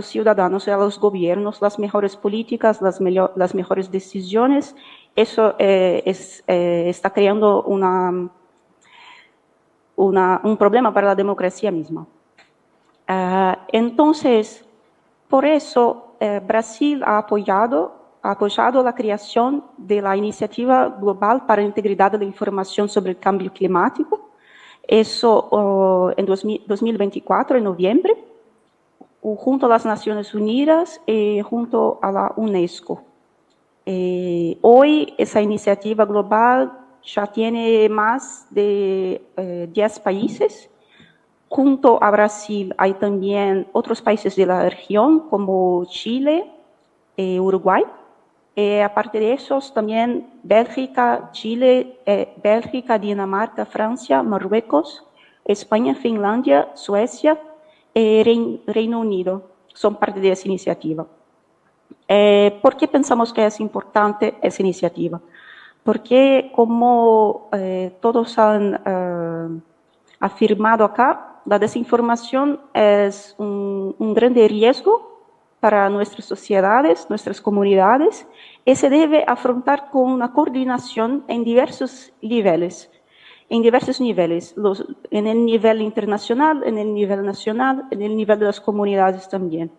ciudadanos y a los gobiernos las mejores políticas, las mejores decisiones, eso está creando un problema para la democracia misma. Entonces, por eso Brasil ha apoyado la creación de la Iniciativa Global para la Integridad de la Información sobre el Cambio Climático, eso en 2024, en noviembre, junto a las Naciones Unidas y junto a la UNESCO. Hoy esa iniciativa global ya tiene más de 10 países. Junto a Brasil hay también otros países de la región como Chile, Uruguay. Aparte de esos, también Bélgica, Chile, Bélgica, Dinamarca, Francia, Marruecos, España, Finlandia, Suecia, Reino Unido son parte de esa iniciativa. ¿Por qué pensamos que es importante esa iniciativa? Porque como todos han afirmado acá, la desinformación es un grande riesgo para nuestras sociedades, nuestras comunidades, y se debe afrontar con una coordinación en diversos niveles. En el nivel internacional, en el nivel nacional, en el nivel de las comunidades también.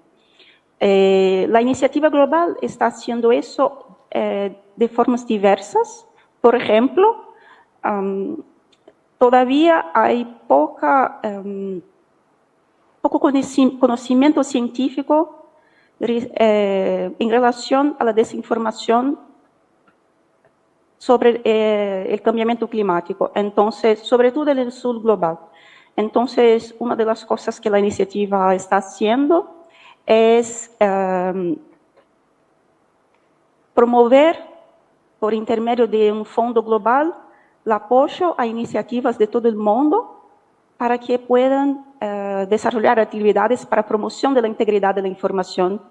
La iniciativa global está haciendo eso de formas diversas. Por ejemplo, todavía hay poco conocimiento científico en relación a la desinformación sobre el cambiamiento climático, entonces, sobre todo en el sur global. Entonces, una de las cosas que la iniciativa está haciendo es promover, por intermedio de un fondo global, el apoyo a iniciativas de todo el mundo para que puedan desarrollar actividades para promoción de la integridad de la información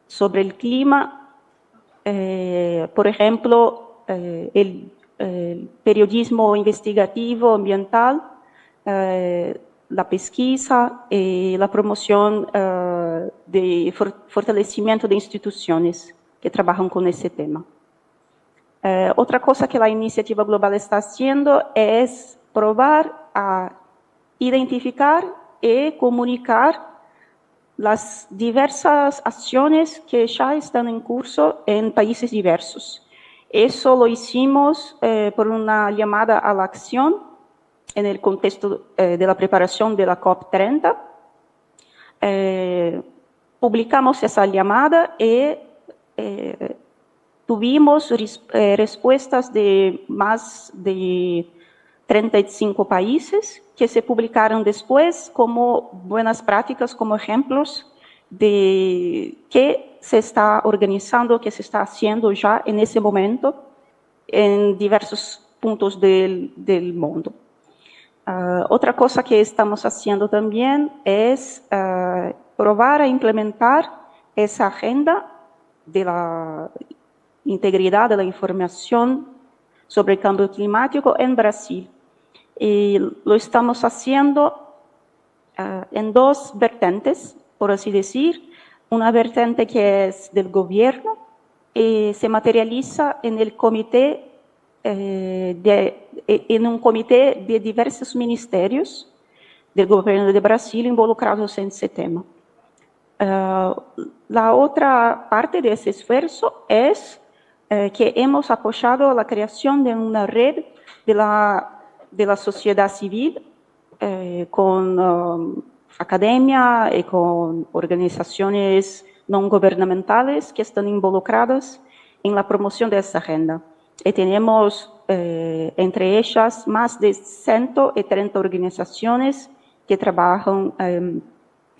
sobre el clima, por ejemplo, el periodismo investigativo ambiental, la pesquisa y la promoción de fortalecimiento de instituciones que trabajan con ese tema. Otra cosa que la iniciativa global está haciendo es probar a identificar y comunicar las diversas acciones que ya están en curso en países diversos. Eso lo hicimos por una llamada a la acción en el contexto de la preparación de la COP30. Publicamos esa llamada y tuvimos respuestas de más de 35 países que se publicaron después como buenas prácticas, como ejemplos de qué se está organizando, qué se está haciendo ya en ese momento en diversos puntos del mundo. Otra cosa que estamos haciendo también es probar a implementar esa agenda de la integridad de la información sobre el cambio climático en Brasil. Y lo estamos haciendo en dos vertientes, por así decir. una vertiente que es del gobierno y se materializa en el comité, en un comité de diversos ministerios del gobierno de Brasil involucrados en ese tema. La otra parte de ese esfuerzo es que hemos apoyado la creación de una red de la sociedad civil con academia y con organizaciones no gubernamentales que están involucradas en la promoción de esta agenda. Y tenemos entre ellas más de 130 organizaciones que trabajan,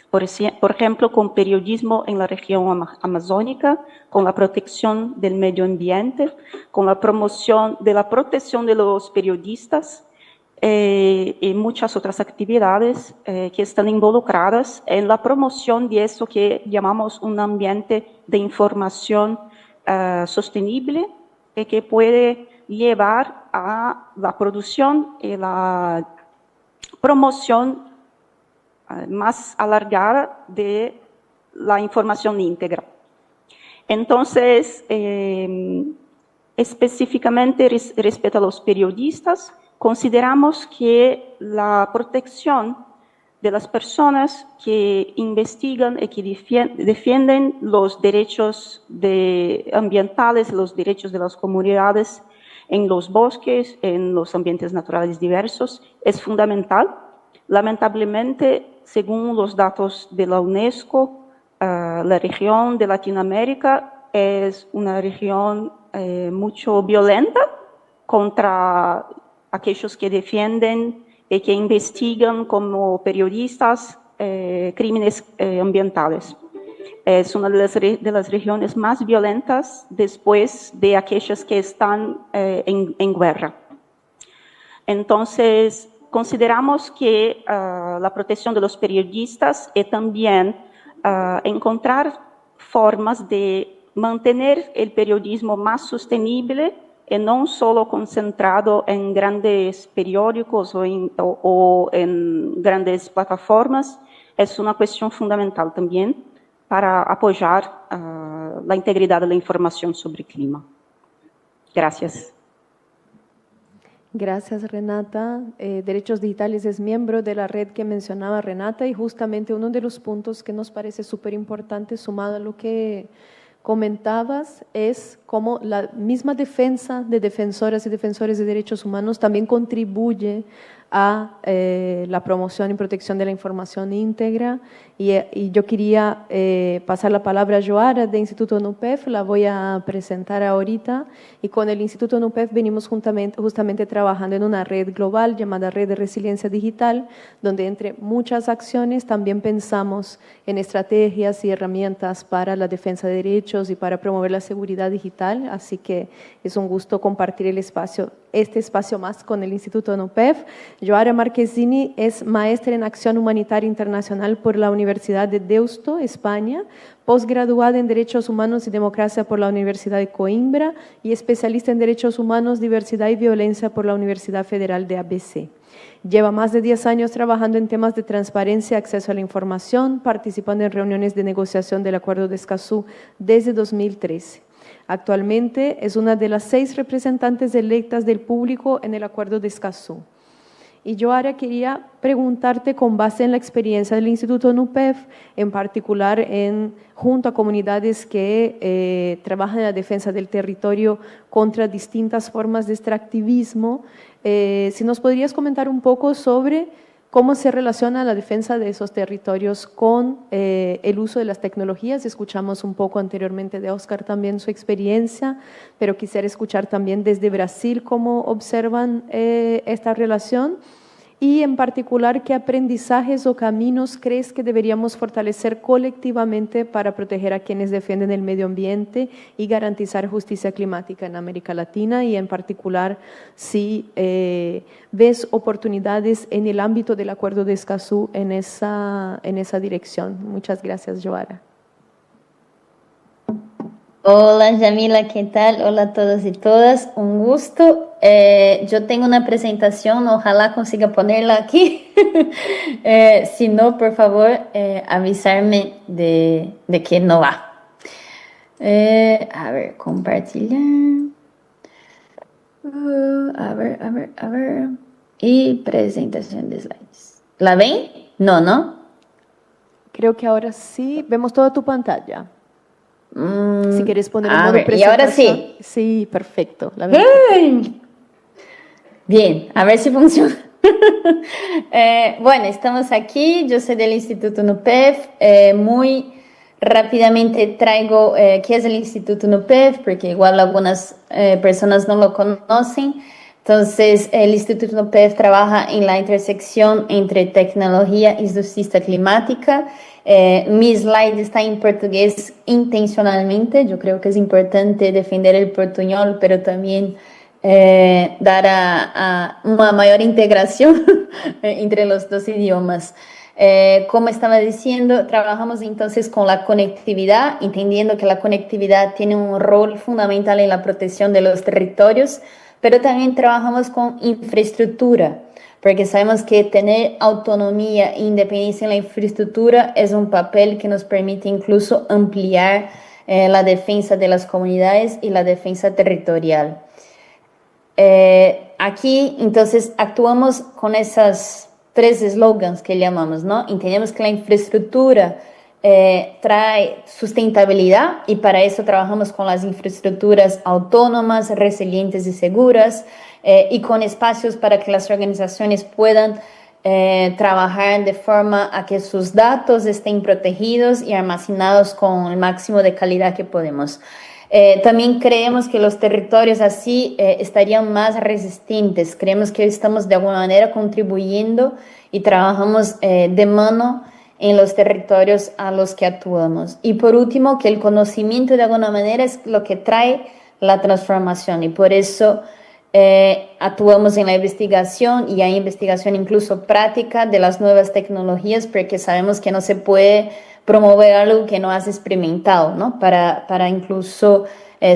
por ejemplo, con periodismo en la región amazónica, con la protección del medio ambiente, con la promoción de la protección de los periodistas y muchas otras actividades que están involucradas en la promoción de eso que llamamos un ambiente de información sostenible y que puede llevar a la producción y la promoción más alargada de la información íntegra. Entonces, específicamente respecto a los periodistas, consideramos que la protección de las personas que investigan y que defienden los derechos ambientales, los derechos de las comunidades en los bosques, en los ambientes naturales diversos, es fundamental. Lamentablemente, según los datos de la UNESCO, la región de Latinoamérica es una región mucho violenta contra aquellos que defienden y que investigan como periodistas crímenes ambientales. Es una de las regiones más violentas después de aquellas que están en guerra. Entonces, consideramos que la protección de los periodistas y también encontrar formas de mantener el periodismo más sostenible y no solo concentrado en grandes periódicos o en grandes plataformas, es una cuestión fundamental también para apoyar la integridad de la información sobre clima. Gracias. Gracias, Renata. Derechos Digitales es miembro de la red que mencionaba Renata y justamente uno de los puntos que nos parece súper importante, sumado a lo que comentabas, es cómo la misma defensa de defensoras y defensores de derechos humanos también contribuye a la promoción y protección de la información íntegra. Y yo quería pasar la palabra a Joara de Instituto NUPEF, la voy a presentar ahorita. Y con el Instituto NUPEF venimos justamente trabajando en una red global llamada Red de Resiliencia Digital, donde entre muchas acciones también pensamos en estrategias y herramientas para la defensa de derechos y para promover la seguridad digital. Así que es un gusto compartir este espacio más con el Instituto NUPEF. Joara Marquezini es maestra en Acción Humanitaria Internacional por la Universidad de Deusto, España, posgraduada en Derechos Humanos y Democracia por la Universidad de Coimbra y especialista en Derechos Humanos, Diversidad y Violencia por la Universidad Federal de ABC. Lleva más de 10 años trabajando en temas de transparencia y acceso a la información, participando en reuniones de negociación del Acuerdo de Escazú desde 2013. Actualmente es una de las 6 representantes electas del público en el Acuerdo de Escazú. Y yo ahora quería preguntarte, con base en la experiencia del Instituto NUPEF, en particular junto a comunidades que trabajan en la defensa del territorio contra distintas formas de extractivismo, si nos podrías comentar un poco sobre cómo se relaciona la defensa de esos territorios con el uso de las tecnologías. Escuchamos un poco anteriormente de Óscar también su experiencia, pero quisiera escuchar también desde Brasil cómo observan esta relación y en particular qué aprendizajes o caminos crees que deberíamos fortalecer colectivamente para proteger a quienes defienden el medio ambiente y garantizar justicia climática en América Latina, y en particular si ves oportunidades en el ámbito del Acuerdo de Escazú en esa dirección. Muchas gracias, Joara. Hola Jamila, ¿qué tal? Hola a todos y todas, un gusto. Yo tengo una presentación, ojalá consiga ponerla aquí. Si no, por favor, avisarme de que no va. A ver, compartir. A ver. Y presentación de slides. ¿La ven? No, ¿no? Creo que ahora sí. Vemos toda tu pantalla. Si quieres poner en a modo ver, y presentación. ahora sí. Sí, perfecto. La vemos. Bien, a ver si funciona. Bueno, estamos aquí. Yo soy del Instituto NUPEF. Muy rápidamente traigo qué es el Instituto NUPEF, porque igual algunas personas no lo conocen. Entonces, el Instituto NUPEF trabaja en la intersección entre tecnología y justicia climática. Mi slide está en portugués intencionalmente. Yo creo que es importante defender el portuñol, pero también dar a una mayor integración entre los dos idiomas. Como estaba diciendo, trabajamos entonces con la conectividad, entendiendo que la conectividad tiene un rol fundamental en la protección de los territorios, pero también trabajamos con infraestructura, porque sabemos que tener autonomía e independencia en la infraestructura es un papel que nos permite incluso ampliar la defensa de las comunidades y la defensa territorial. Aquí, entonces, actuamos con esas 3 eslogans que llamamos, ¿no? Entendemos que la infraestructura trae sustentabilidad y para eso trabajamos con las infraestructuras autónomas, resilientes y seguras y con espacios para que las organizaciones puedan trabajar de forma a que sus datos estén protegidos y almacenados con el máximo de calidad que podemos. También creemos que los territorios así estarían más resistentes. Creemos que estamos de alguna manera contribuyendo y trabajamos de mano en los territorios a los que actuamos. Y por último, que el conocimiento de alguna manera es lo que trae la transformación y por eso actuamos en la investigación y hay investigación incluso práctica de las nuevas tecnologías porque sabemos que no se puede promover algo que no has experimentado, ¿no? Para incluso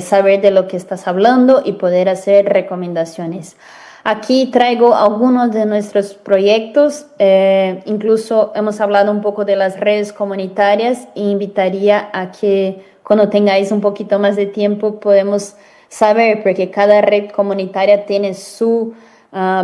saber de lo que estás hablando y poder hacer recomendaciones. Aquí traigo algunos de nuestros proyectos, incluso hemos hablado un poco de las redes comunitarias e invitaría a que cuando tengáis un poquito más de tiempo podemos saber, porque cada red comunitaria tiene su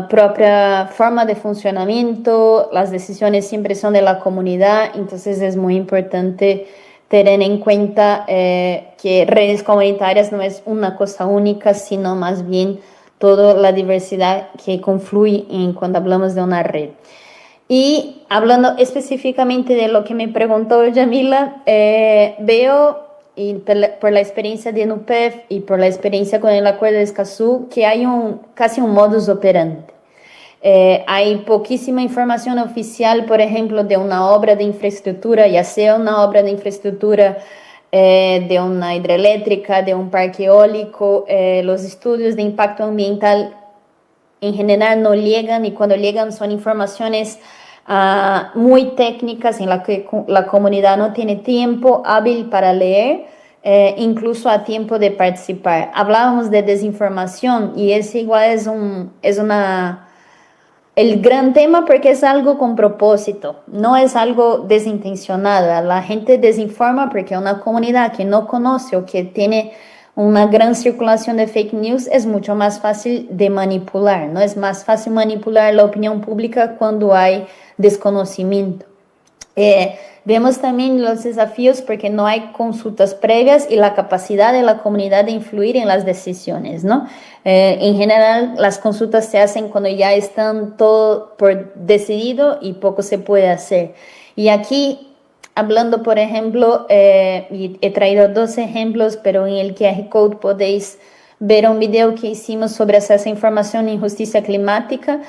propia forma de funcionamiento, las decisiones siempre son de la comunidad, entonces es muy importante tener en cuenta que redes comunitarias no es una cosa única, sino más bien toda la diversidad que confluye cuando hablamos de una red. Y hablando específicamente de lo que me preguntó Yamila, veo y por la experiencia de NUPEF y por la experiencia con el Acuerdo de Escazú que hay casi un modus operandi. Hay poquísima información oficial, por ejemplo, de una obra de infraestructura, ya sea una obra de infraestructura de una hidroeléctrica, de un parque eólico. Los estudios de impacto ambiental en general no llegan y cuando llegan son informaciones muy técnicas en las que la comunidad no tiene tiempo hábil para leer, incluso a tiempo de participar. Hablábamos de desinformación y ese igual es el gran tema porque es algo con propósito, no es algo desintencionado. La gente desinforma porque una comunidad que no conoce o que tiene una gran circulación de fake news es mucho más fácil de manipular, ¿no? Es más fácil manipular la opinión pública cuando hay desconocimiento. Vemos también los desafíos porque no hay consultas previas y la capacidad de la comunidad de influir en las decisiones, ¿no? En general, las consultas se hacen cuando ya están todo por decidido y poco se puede hacer. Y aquí, hablando, por ejemplo, y he traído 2 ejemplos, pero en el QR Code podéis ver un video que hicimos sobre acceso a información y justicia climática,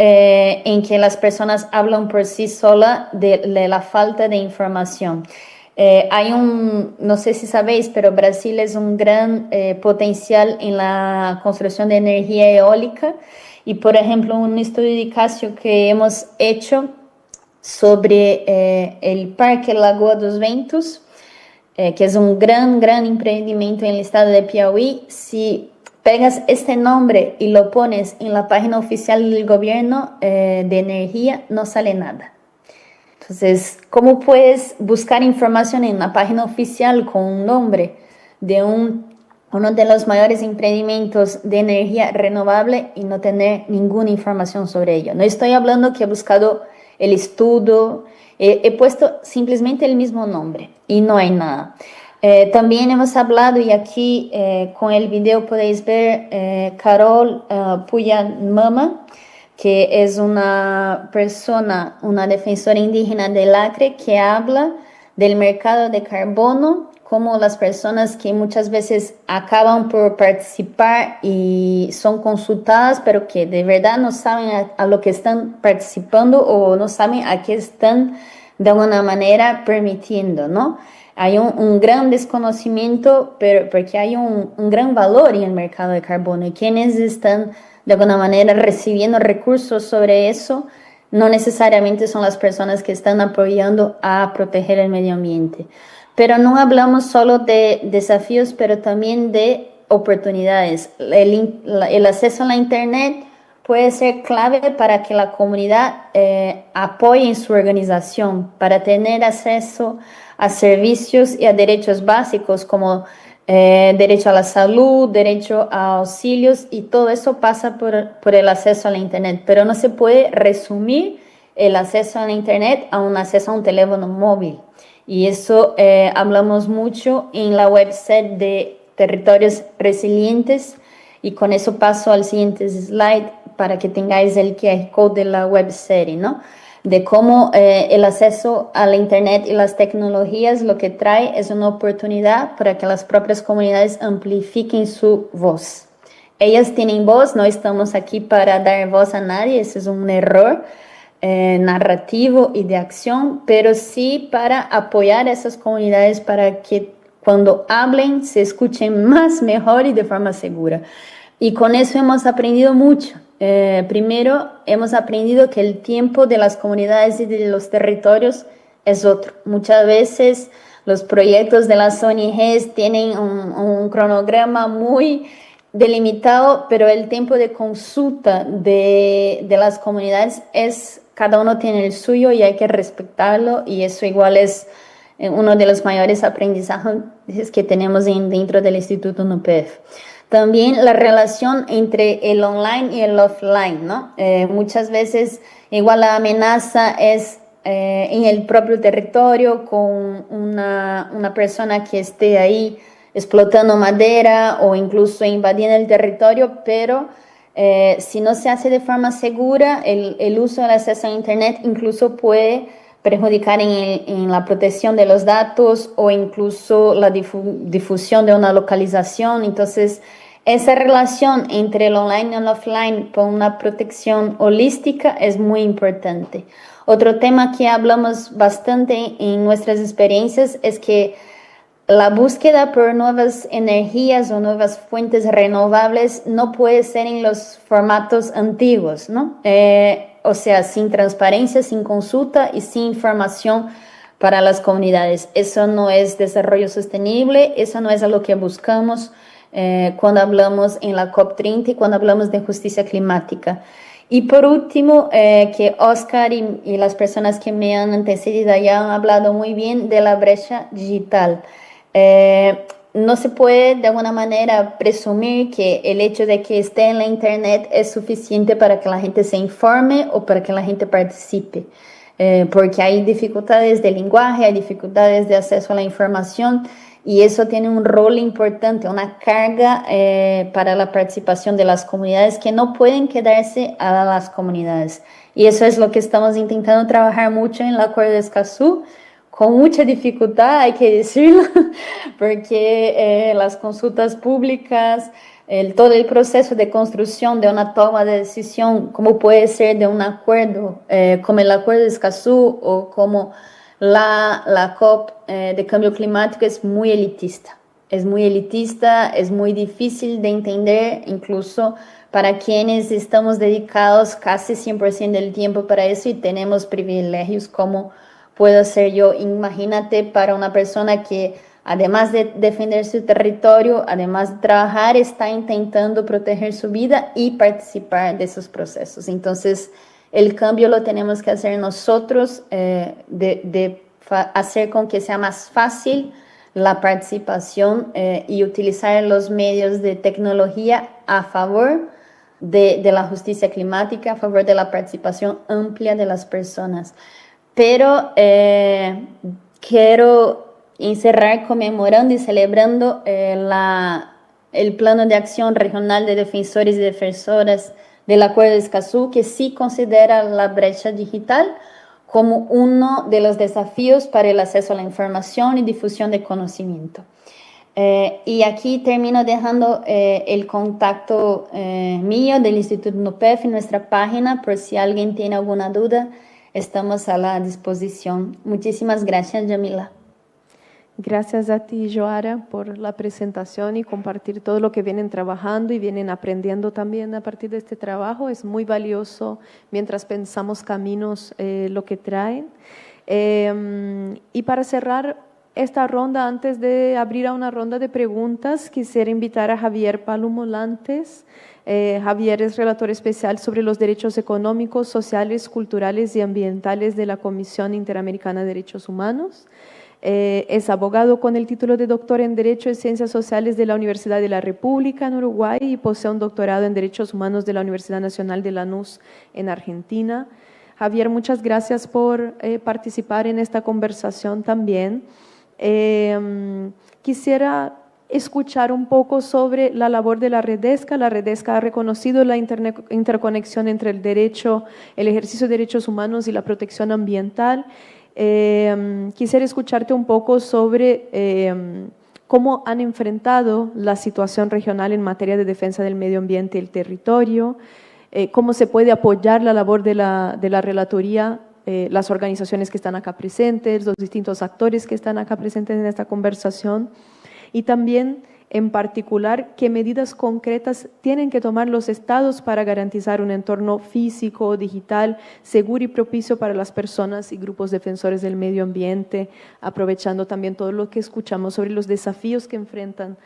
en que las personas hablan por sí solas de la falta de información. Hay no sé si sabéis, pero Brasil es un gran potencial en la construcción de energía eólica y, por ejemplo, un estudio de caso que hemos hecho sobre el Parque Lagoa dos Ventos, que es un gran emprendimiento en el estado de Piauí. Si pegas este nombre y lo pones en la página oficial del gobierno de energía, no sale nada. Entonces, ¿cómo puedes buscar información en una página oficial con un nombre de uno de los mayores emprendimientos de energía renovable y no tener ninguna información sobre ello? No estoy hablando que he buscado el estudio, he puesto simplemente el mismo nombre y no hay nada. También hemos hablado, y aquí con el video podéis ver Carol Puyanmama, que es una persona, una defensora indígena del Acre, que habla del mercado de carbono, como las personas que muchas veces acaban por participar y son consultadas, pero que de verdad no saben a lo que están participando o no saben a qué están de alguna manera permitiendo, ¿no? Hay un gran desconocimiento, pero porque hay un gran valor en el mercado de carbono, y quienes están de alguna manera recibiendo recursos sobre eso no necesariamente son las personas que están apoyando a proteger el medio ambiente. Pero no hablamos solo de desafíos, pero también de oportunidades. El acceso a la Internet puede ser clave para que la comunidad apoye en su organización, para tener acceso a servicios y a derechos básicos como derecho a la salud, derecho a auxilios, y todo eso pasa por el acceso a la Internet. Pero no se puede resumir el acceso a la Internet a un acceso a un teléfono móvil. Y eso hablamos mucho en la website de Territorios Resilientes, y con eso paso al siguiente slide para que tengáis el QR code de la webserie, ¿no? De cómo el acceso a la Internet y las tecnologías lo que trae es una oportunidad para que las propias comunidades amplifiquen su voz. Ellas tienen voz, no estamos aquí para dar voz a nadie, ese es un error narrativo y de acción, pero sí para apoyar a esas comunidades para que cuando hablen se escuchen más, mejor y de forma segura. Y con eso hemos aprendido mucho. Primero, hemos aprendido que el tiempo de las comunidades y de los territorios es otro. Muchas veces los proyectos de las ONGs tienen un cronograma muy delimitado, pero el tiempo de consulta de las comunidades cada uno tiene el suyo y hay que respetarlo, y eso igual es uno de los mayores aprendizajes que tenemos dentro del Instituto NUPEF. También la relación entre el online y el offline, ¿no? Muchas veces igual la amenaza es en el propio territorio con una persona que esté ahí explotando madera o incluso invadiendo el territorio, pero si no se hace de forma segura, el uso del acceso a Internet incluso puede perjudicar en la protección de los datos o incluso la difusión de una localización. Entonces, esa relación entre el online y el offline con una protección holística es muy importante. Otro tema que hablamos bastante en nuestras experiencias es que la búsqueda por nuevas energías o nuevas fuentes renovables no puede ser en los formatos antiguos, ¿no? O sea, sin transparencia, sin consulta y sin información para las comunidades. Eso no es desarrollo sostenible, eso no es a lo que buscamos cuando hablamos en la COP30 y cuando hablamos de justicia climática. Y por último, que Oscar y las personas que me han antecedido ya han hablado muy bien de la brecha digital. No se puede de alguna manera presumir que el hecho de que esté en la Internet es suficiente para que la gente se informe o para que la gente participe, porque hay dificultades de lenguaje, hay dificultades de acceso a la información, y eso tiene un rol importante, una carga para la participación de las comunidades que no pueden quedarse a las comunidades. Y eso es lo que estamos intentando trabajar mucho en el Acuerdo de Escazú, con mucha dificultad, hay que decirlo, porque las consultas públicas, todo el proceso de construcción de una toma de decisión, como puede ser de un acuerdo, como el Acuerdo de Escazú o como la COP de cambio climático, es muy elitista. Es muy difícil de entender, incluso para quienes estamos dedicados casi 100% del tiempo para eso y tenemos privilegios como puedo ser yo. Imagínate para una persona que además de defender su territorio, además de trabajar, está intentando proteger su vida y participar de esos procesos. Entonces, el cambio lo tenemos que hacer nosotros, hacer con que sea más fácil la participación y utilizar los medios de tecnología a favor de la justicia climática, a favor de la participación amplia de las personas. Pero quiero encerrar conmemorando y celebrando el Plano de Acción Regional de Defensores y Defensoras del Acuerdo de Escazú, que sí considera la brecha digital como uno de los desafíos para el acceso a la información y difusión de conocimiento. Y aquí termino dejando el contacto mío del Instituto NUPEF en nuestra página, por si alguien tiene alguna duda, estamos a la disposición. Muchísimas gracias, Yamila. Gracias a ti, Joara, por la presentación y compartir todo lo que vienen trabajando y vienen aprendiendo también a partir de este trabajo. Es muy valioso mientras pensamos caminos lo que traen. Y para cerrar esta ronda, antes de abrir a una ronda de preguntas, quisiera invitar a Javier Palumolantes. Javier es relator especial sobre los derechos económicos, sociales, culturales y ambientales de la Comisión Interamericana de Derechos Humanos. Es abogado con el título de doctor en Derecho y Ciencias Sociales de la Universidad de la República en Uruguay y posee un doctorado en Derechos Humanos de la Universidad Nacional de Lanús en Argentina. Javier, muchas gracias por participar en esta conversación también. Quisiera escuchar un poco sobre la labor de la Redesca. La Redesca ha reconocido la interconexión entre el derecho, el ejercicio de derechos humanos y la protección ambiental. Quisiera escucharte un poco sobre cómo han enfrentado la situación regional en materia de defensa del medio ambiente y el territorio, cómo se puede apoyar la labor de la relatoría, las organizaciones que están acá presentes, los distintos actores que están acá presentes en esta conversación, y también, en particular, qué medidas concretas tienen que tomar los estados para garantizar un entorno físico, digital, seguro y propicio para las personas y grupos defensores del medio ambiente, aprovechando también todo lo que escuchamos sobre los desafíos que enfrentan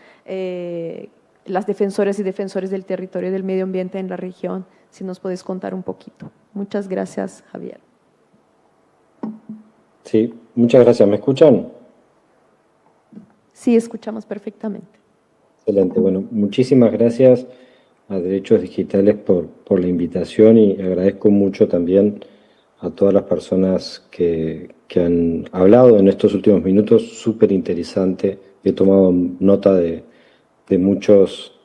las defensoras y defensores del territorio y del medio ambiente en la región. Si nos puedes contar un poquito. Muchas gracias, Javier. Sí, muchas gracias. ¿Me escuchan? Sí, escuchamos perfectamente. Excelente. Bueno, muchísimas gracias a Derechos Digitales por la invitación y agradezco mucho también a todas las personas que han hablado en estos últimos minutos. Súper interesante. He tomado nota de muchos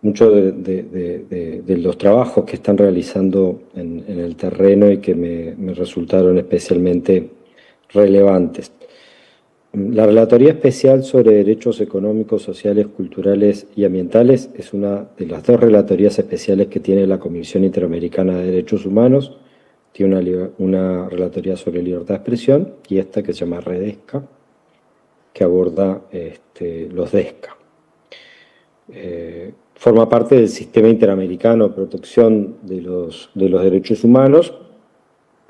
de los trabajos que están realizando en el terreno y que me resultaron especialmente relevantes. La Relatoría Especial sobre Derechos Económicos, Sociales, Culturales y Ambientales es una de las dos relatorías especiales que tiene la Comisión Interamericana de Derechos Humanos. Tiene una relatoría sobre libertad de expresión y esta que se llama Redesca, que aborda los DESCA. Forma parte del Sistema Interamericano de Protección de los Derechos Humanos,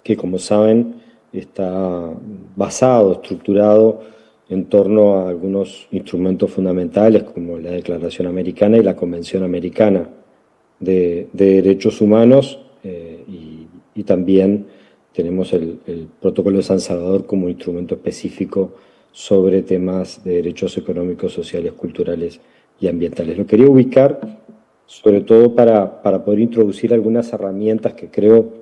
que, como saben, está basado, estructurado en torno a algunos instrumentos fundamentales como la Declaración Americana y la Convención Americana de Derechos Humanos, y también tenemos el Protocolo de San Salvador como instrumento específico sobre temas de derechos económicos, sociales, culturales y ambientales. Lo quería ubicar sobre todo para poder introducir algunas herramientas que creo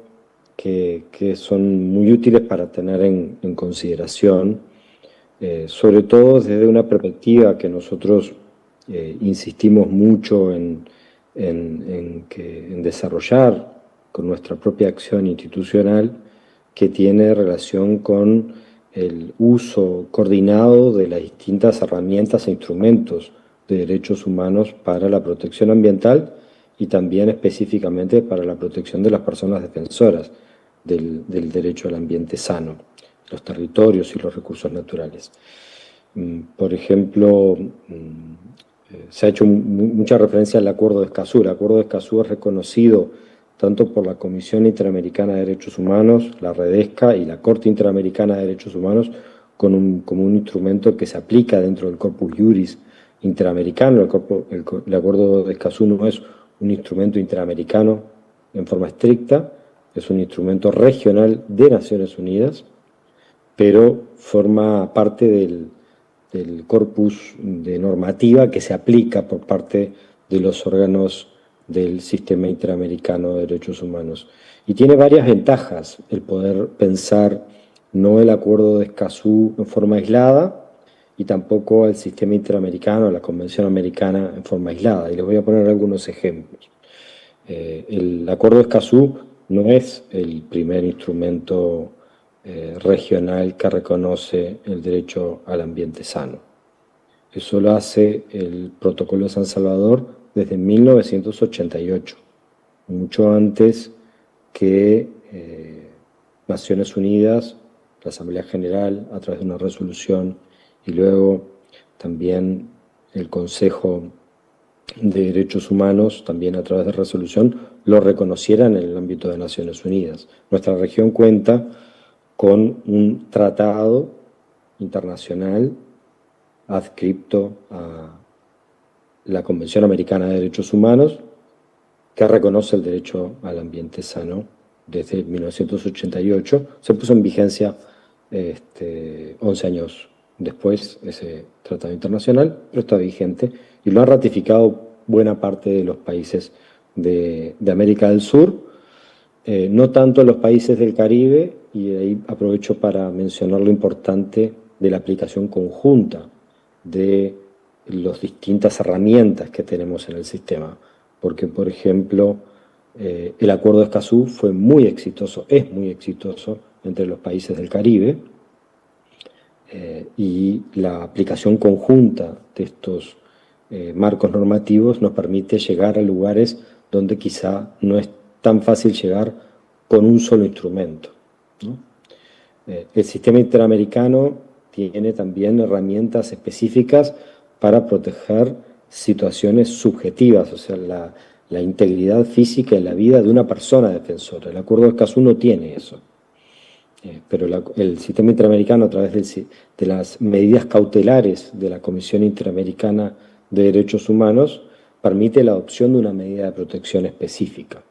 que son muy útiles para tener en consideración, sobre todo desde una perspectiva que nosotros insistimos mucho en desarrollar con nuestra propia acción institucional, que tiene relación con el uso coordinado de las distintas herramientas e instrumentos de derechos humanos para la protección ambiental y también específicamente para la protección de las personas defensoras del derecho al ambiente sano, los territorios y los recursos naturales. Por ejemplo, se ha hecho mucha referencia al Acuerdo de Escazú. El Acuerdo de Escazú es reconocido tanto por la Comisión Interamericana de Derechos Humanos, la Redesca y la Corte Interamericana de Derechos Humanos como un instrumento que se aplica dentro del Corpus Juris interamericano. El Acuerdo de Escazú no es un instrumento interamericano en forma estricta, es un instrumento regional de Naciones Unidas, pero forma parte del corpus de normativa que se aplica por parte de los órganos del Sistema Interamericano de Derechos Humanos. Y tiene varias ventajas el poder pensar no el Acuerdo de Escazú en forma aislada y tampoco el Sistema Interamericano, la Convención Americana en forma aislada. Y les voy a poner algunos ejemplos. El Acuerdo de Escazú no es el primer instrumento regional que reconoce el derecho al ambiente sano. Eso lo hace el Protocolo de San Salvador desde 1988, mucho antes que Naciones Unidas, la Asamblea General, a través de una resolución, y luego también el Consejo de Derechos Humanos, también a través de resolución, lo reconocieran en el ámbito de Naciones Unidas. Nuestra región cuenta con un tratado internacional adscripto a la Convención Americana de Derechos Humanos, que reconoce el derecho al ambiente sano desde 1988. Se puso en vigencia 11 años después ese tratado internacional, pero está vigente y lo han ratificado buena parte de los países de América del Sur, no tanto en los países del Caribe, y ahí aprovecho para mencionar lo importante de la aplicación conjunta de las distintas herramientas que tenemos en el sistema, porque por ejemplo el Acuerdo de Escazú fue muy exitoso, es muy exitoso entre los países del Caribe, y la aplicación conjunta de estos marcos normativos nos permite llegar a lugares donde quizá no es tan fácil llegar con un solo instrumento, ¿no? El sistema interamericano tiene también herramientas específicas para proteger situaciones subjetivas, o sea, la integridad física y la vida de una persona defensora. El Acuerdo de Escazú no tiene eso. Pero el sistema interamericano, a través de las medidas cautelares de la Comisión Interamericana de Derechos Humanos, permite la adopción de una medida de protección específica.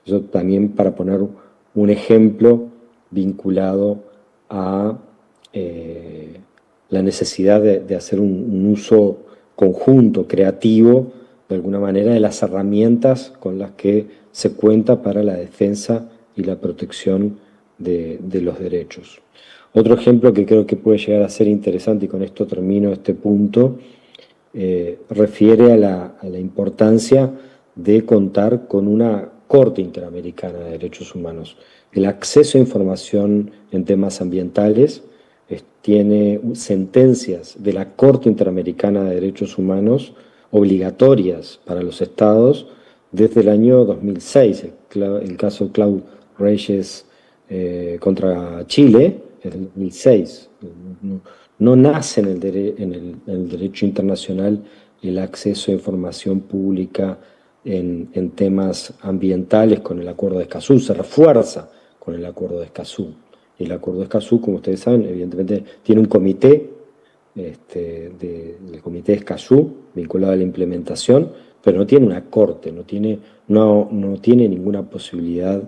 Eso también para poner un ejemplo vinculado a la necesidad de hacer un uso conjunto, creativo, de alguna manera, de las herramientas con las que se cuenta para la defensa y la protección de los derechos. Otro ejemplo que creo que puede llegar a ser interesante, y con esto termino este punto, refiere a la importancia de contar con una Corte Interamericana de Derechos Humanos. El acceso a información en temas ambientales tiene sentencias de la Corte Interamericana de Derechos Humanos obligatorias para los estados desde el año 2006. El caso Claude Reyes contra Chile es del 2006. No nace en el derecho internacional el acceso a información pública en temas ambientales con el Acuerdo de Escazú, se refuerza con el Acuerdo de Escazú. Y el Acuerdo de Escazú, como ustedes saben, evidentemente tiene un comité, el Comité de Escazú, vinculado a la implementación, pero no tiene una corte, no tiene ninguna posibilidad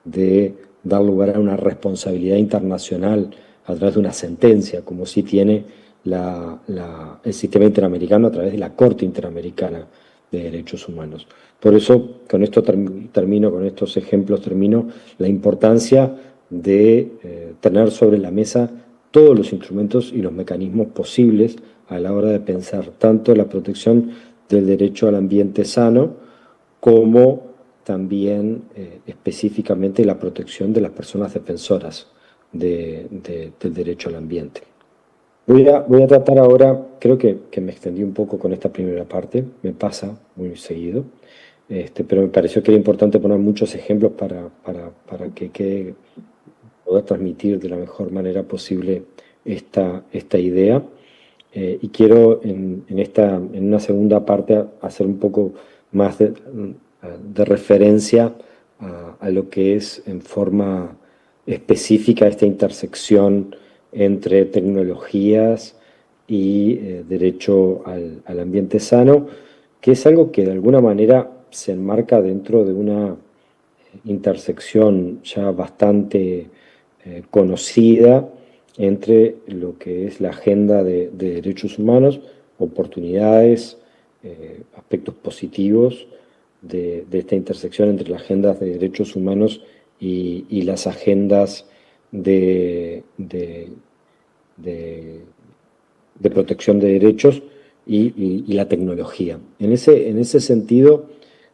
de dar lugar a una responsabilidad internacional a través de una sentencia, como sí tiene el sistema interamericano a través de la Corte Interamericana de Derechos Humanos. Por eso, con esto termino, con estos ejemplos termino, la importancia de tener sobre la mesa todos los instrumentos y los mecanismos posibles a la hora de pensar tanto la protección del derecho al ambiente sano como también específicamente la protección de las personas defensoras del derecho al ambiente. Voy a tratar ahora, creo que me extendí un poco con esta primera parte, me pasa muy seguido, pero me pareció que era importante poner muchos ejemplos para que poder transmitir de la mejor manera posible esta idea. Y quiero en una segunda parte hacer un poco más de referencia a lo que es en forma específica esta intersección entre tecnologías y derecho al ambiente sano, que es algo que de alguna manera se enmarca dentro de una intersección ya bastante conocida entre lo que es la agenda de derechos humanos, oportunidades, aspectos positivos de esta intersección entre las agendas de derechos humanos y las agendas de protección de derechos y la tecnología. En ese sentido,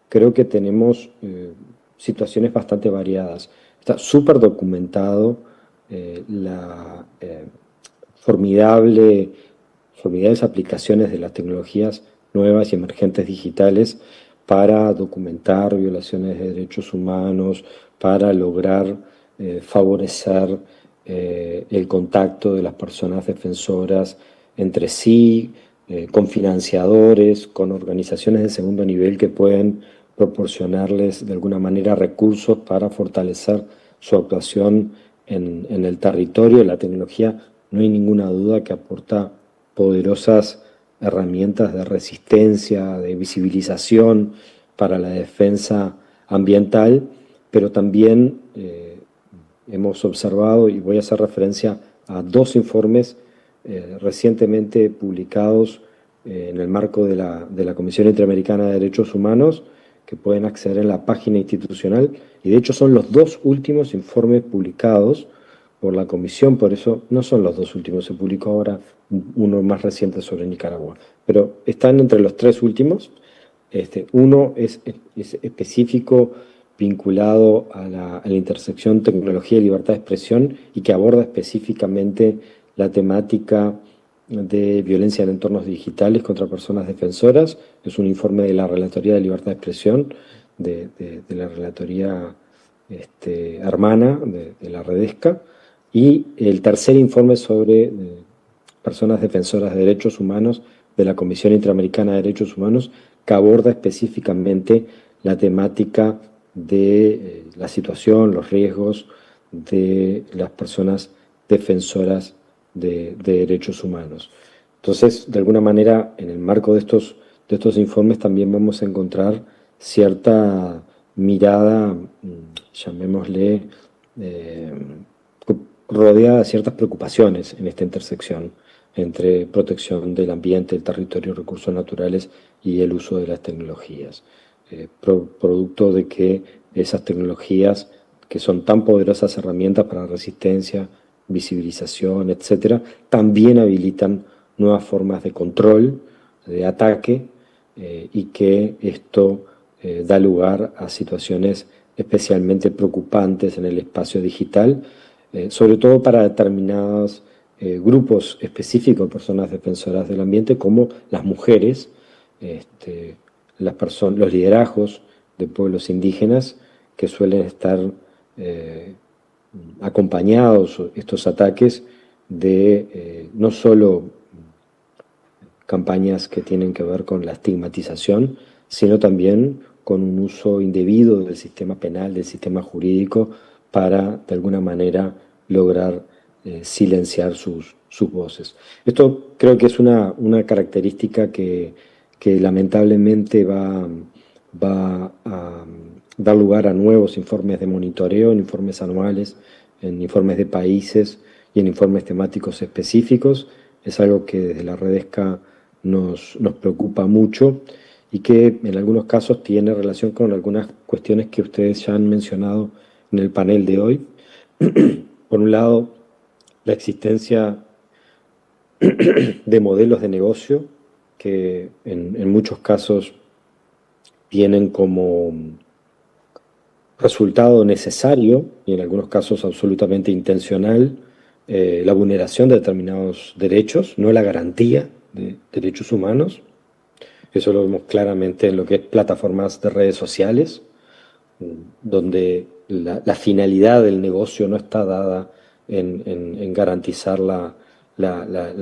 creo que tenemos situaciones bastante variadas. Está súper documentado las formidables aplicaciones de las tecnologías nuevas y emergentes digitales para documentar violaciones de derechos humanos, para lograr favorecer el contacto de las personas defensoras entre sí, con financiadores, con organizaciones de segundo nivel que pueden proporcionarles de alguna manera recursos para fortalecer su actuación en el territorio. La tecnología, no hay ninguna duda que aporta poderosas herramientas de resistencia, de visibilización para la defensa ambiental, pero también hemos observado, y voy a hacer referencia a dos informes recientemente publicados en el marco de la Comisión Interamericana de Derechos Humanos, que pueden acceder en la página institucional, y de hecho son los dos últimos informes publicados por la Comisión, por eso no son los dos últimos, se publicó ahora uno más reciente sobre Nicaragua, pero están entre los tres últimos. Uno es específico, vinculado a la intersección tecnología y libertad de expresión, y que aborda específicamente la temática de violencia en entornos digitales contra personas defensoras. Es un informe de la Relatoría de Libertad de Expresión, de la Relatoría hermana de la Redesca, y el tercer informe sobre personas defensoras de derechos humanos de la Comisión Interamericana de Derechos Humanos, que aborda específicamente la temática de la situación, los riesgos de las personas defensoras de derechos humanos. Entonces, de alguna manera, en el marco de estos informes también vamos a encontrar cierta mirada, llamémosle, rodeada de ciertas preocupaciones en esta intersección entre protección del ambiente, el territorio, recursos naturales y el uso de las tecnologías. Producto de que esas tecnologías, que son tan poderosas herramientas para resistencia, visibilización, etcétera, también habilitan nuevas formas de control, de ataque, y que esto da lugar a situaciones especialmente preocupantes en el espacio digital, sobre todo para determinados grupos específicos de personas defensoras del ambiente, como las mujeres, los liderazgos de pueblos indígenas, que suelen estar acompañados estos ataques de no solo campañas que tienen que ver con la estigmatización, sino también con un uso indebido del sistema penal, del sistema jurídico, para de alguna manera lograr silenciar sus voces. Esto creo que es una característica que lamentablemente va a dar lugar a nuevos informes de monitoreo, en informes anuales, en informes de países y en informes temáticos específicos. Es algo que desde la Redesca nos preocupa mucho y que en algunos casos tiene relación con algunas cuestiones que ustedes ya han mencionado en el panel de hoy. Por un lado, la existencia de modelos de negocio que en muchos casos tienen como resultado necesario, y en algunos casos absolutamente intencional, la vulneración de determinados derechos, no la garantía de derechos humanos. Eso lo vemos claramente en lo que es plataformas de redes sociales, donde la finalidad del negocio no está dada en garantizar la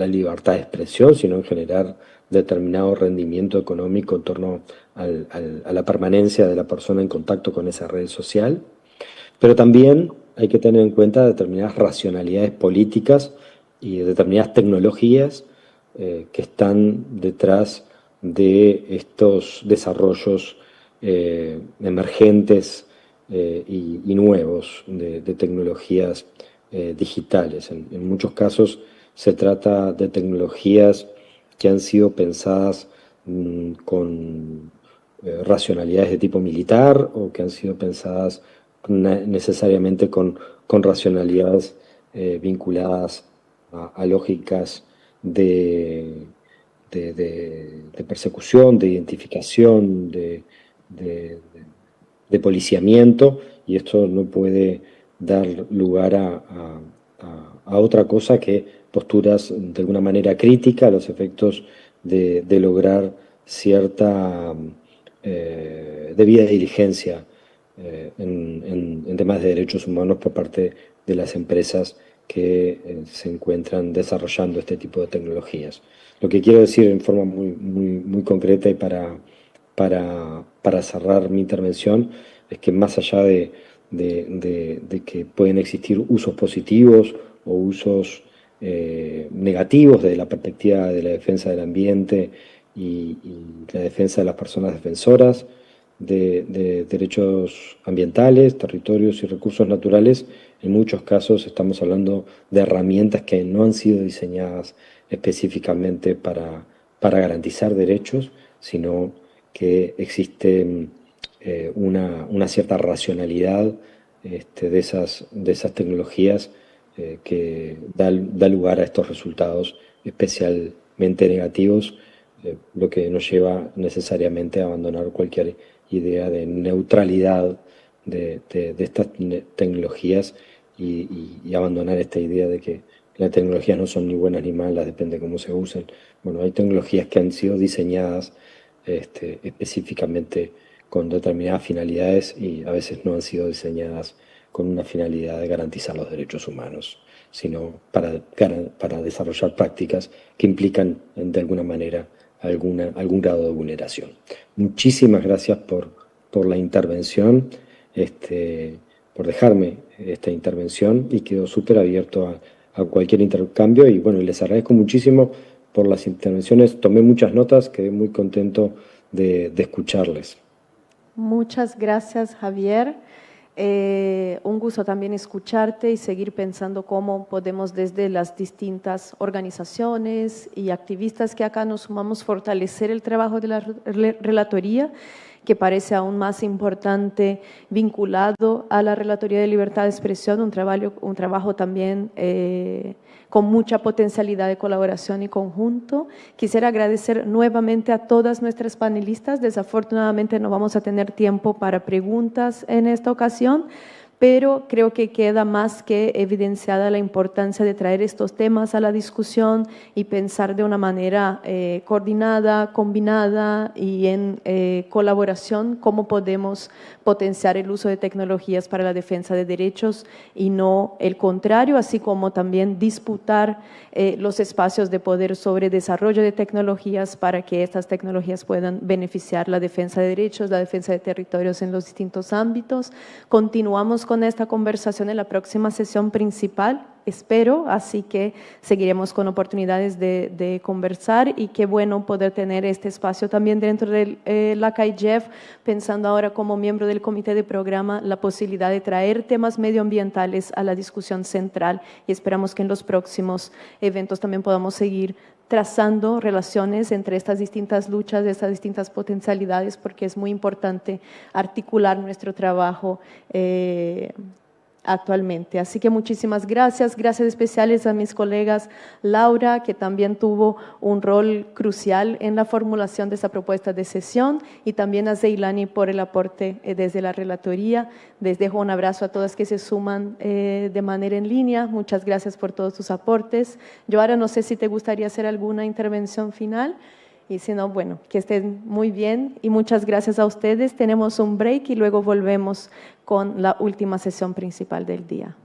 libertad de expresión, sino en generar determinado rendimiento económico en torno a la permanencia de la persona en contacto con esa red social. Pero también hay que tener en cuenta determinadas racionalidades políticas y determinadas tecnologías que están detrás de estos desarrollos emergentes y nuevos de tecnologías digitales. En muchos casos se trata de tecnologías que han sido pensadas con racionalidades de tipo militar o que han sido pensadas necesariamente con racionalidades vinculadas a lógicas de persecución, de identificación, de policiamiento, y esto no puede dar lugar a otra cosa que posturas de alguna manera crítica a los efectos de lograr cierta debida diligencia en temas de derechos humanos por parte de las empresas que se encuentran desarrollando este tipo de tecnologías. Lo que quiero decir en forma muy concreta y para cerrar mi intervención es que más allá de que pueden existir usos positivos o usos negativos desde la perspectiva de la defensa del ambiente y la defensa de las personas defensoras de derechos ambientales, territorios y recursos naturales, en muchos casos estamos hablando de herramientas que no han sido diseñadas específicamente para garantizar derechos, sino que existe una cierta racionalidad de esas tecnologías que da lugar a estos resultados especialmente negativos, lo que nos lleva necesariamente a abandonar cualquier idea de neutralidad de estas tecnologías y abandonar esta idea de que las tecnologías no son ni buenas ni malas, depende de cómo se usen. Bueno, hay tecnologías que han sido diseñadas específicamente con determinadas finalidades y a veces no han sido diseñadas con una finalidad de garantizar los derechos humanos, sino para desarrollar prácticas que implican de alguna manera algún grado de vulneración. Muchísimas gracias por la intervención, por dejarme esta intervención, y quedo súper abierto a cualquier intercambio y bueno, les agradezco muchísimo por las intervenciones, tomé muchas notas, quedé muy contento de escucharles. Muchas gracias, Javier. Un gusto también escucharte y seguir pensando cómo podemos desde las distintas organizaciones y activistas que acá nos sumamos fortalecer el trabajo de la relatoría, que parece aún más importante vinculado a la Relatoría de Libertad de Expresión, un trabajo también con mucha potencialidad de colaboración y conjunto. Quisiera agradecer nuevamente a todas nuestras panelistas. Desafortunadamente no vamos a tener tiempo para preguntas en esta ocasión, pero creo que queda más que evidenciada la importancia de traer estos temas a la discusión y pensar de una manera coordinada, combinada y en colaboración cómo podemos potenciar el uso de tecnologías para la defensa de derechos y no el contrario, así como también disputar los espacios de poder sobre desarrollo de tecnologías para que estas tecnologías puedan beneficiar la defensa de derechos, la defensa de territorios en los distintos ámbitos. Continuamos con esta conversación en la próxima sesión principal, espero, así que seguiremos con oportunidades de conversar y qué bueno poder tener este espacio también dentro de la CAIGEF, pensando ahora como miembro del comité de programa la posibilidad de traer temas medioambientales a la discusión central y esperamos que en los próximos eventos también podamos seguir trazando relaciones entre estas distintas luchas, estas distintas potencialidades, porque es muy importante articular nuestro trabajo actualmente. Así que muchísimas gracias, gracias especiales a mis colegas Laura, que también tuvo un rol crucial en la formulación de esa propuesta de sesión, y también a Zeilani por el aporte desde la relatoría. Les dejo un abrazo a todas que se suman de manera en línea. Muchas gracias por todos tus aportes. Yoara, no sé si te gustaría hacer alguna intervención final. Y si no, bueno, que estén muy bien y muchas gracias a ustedes. Tenemos un break y luego volvemos con la última sesión principal del día.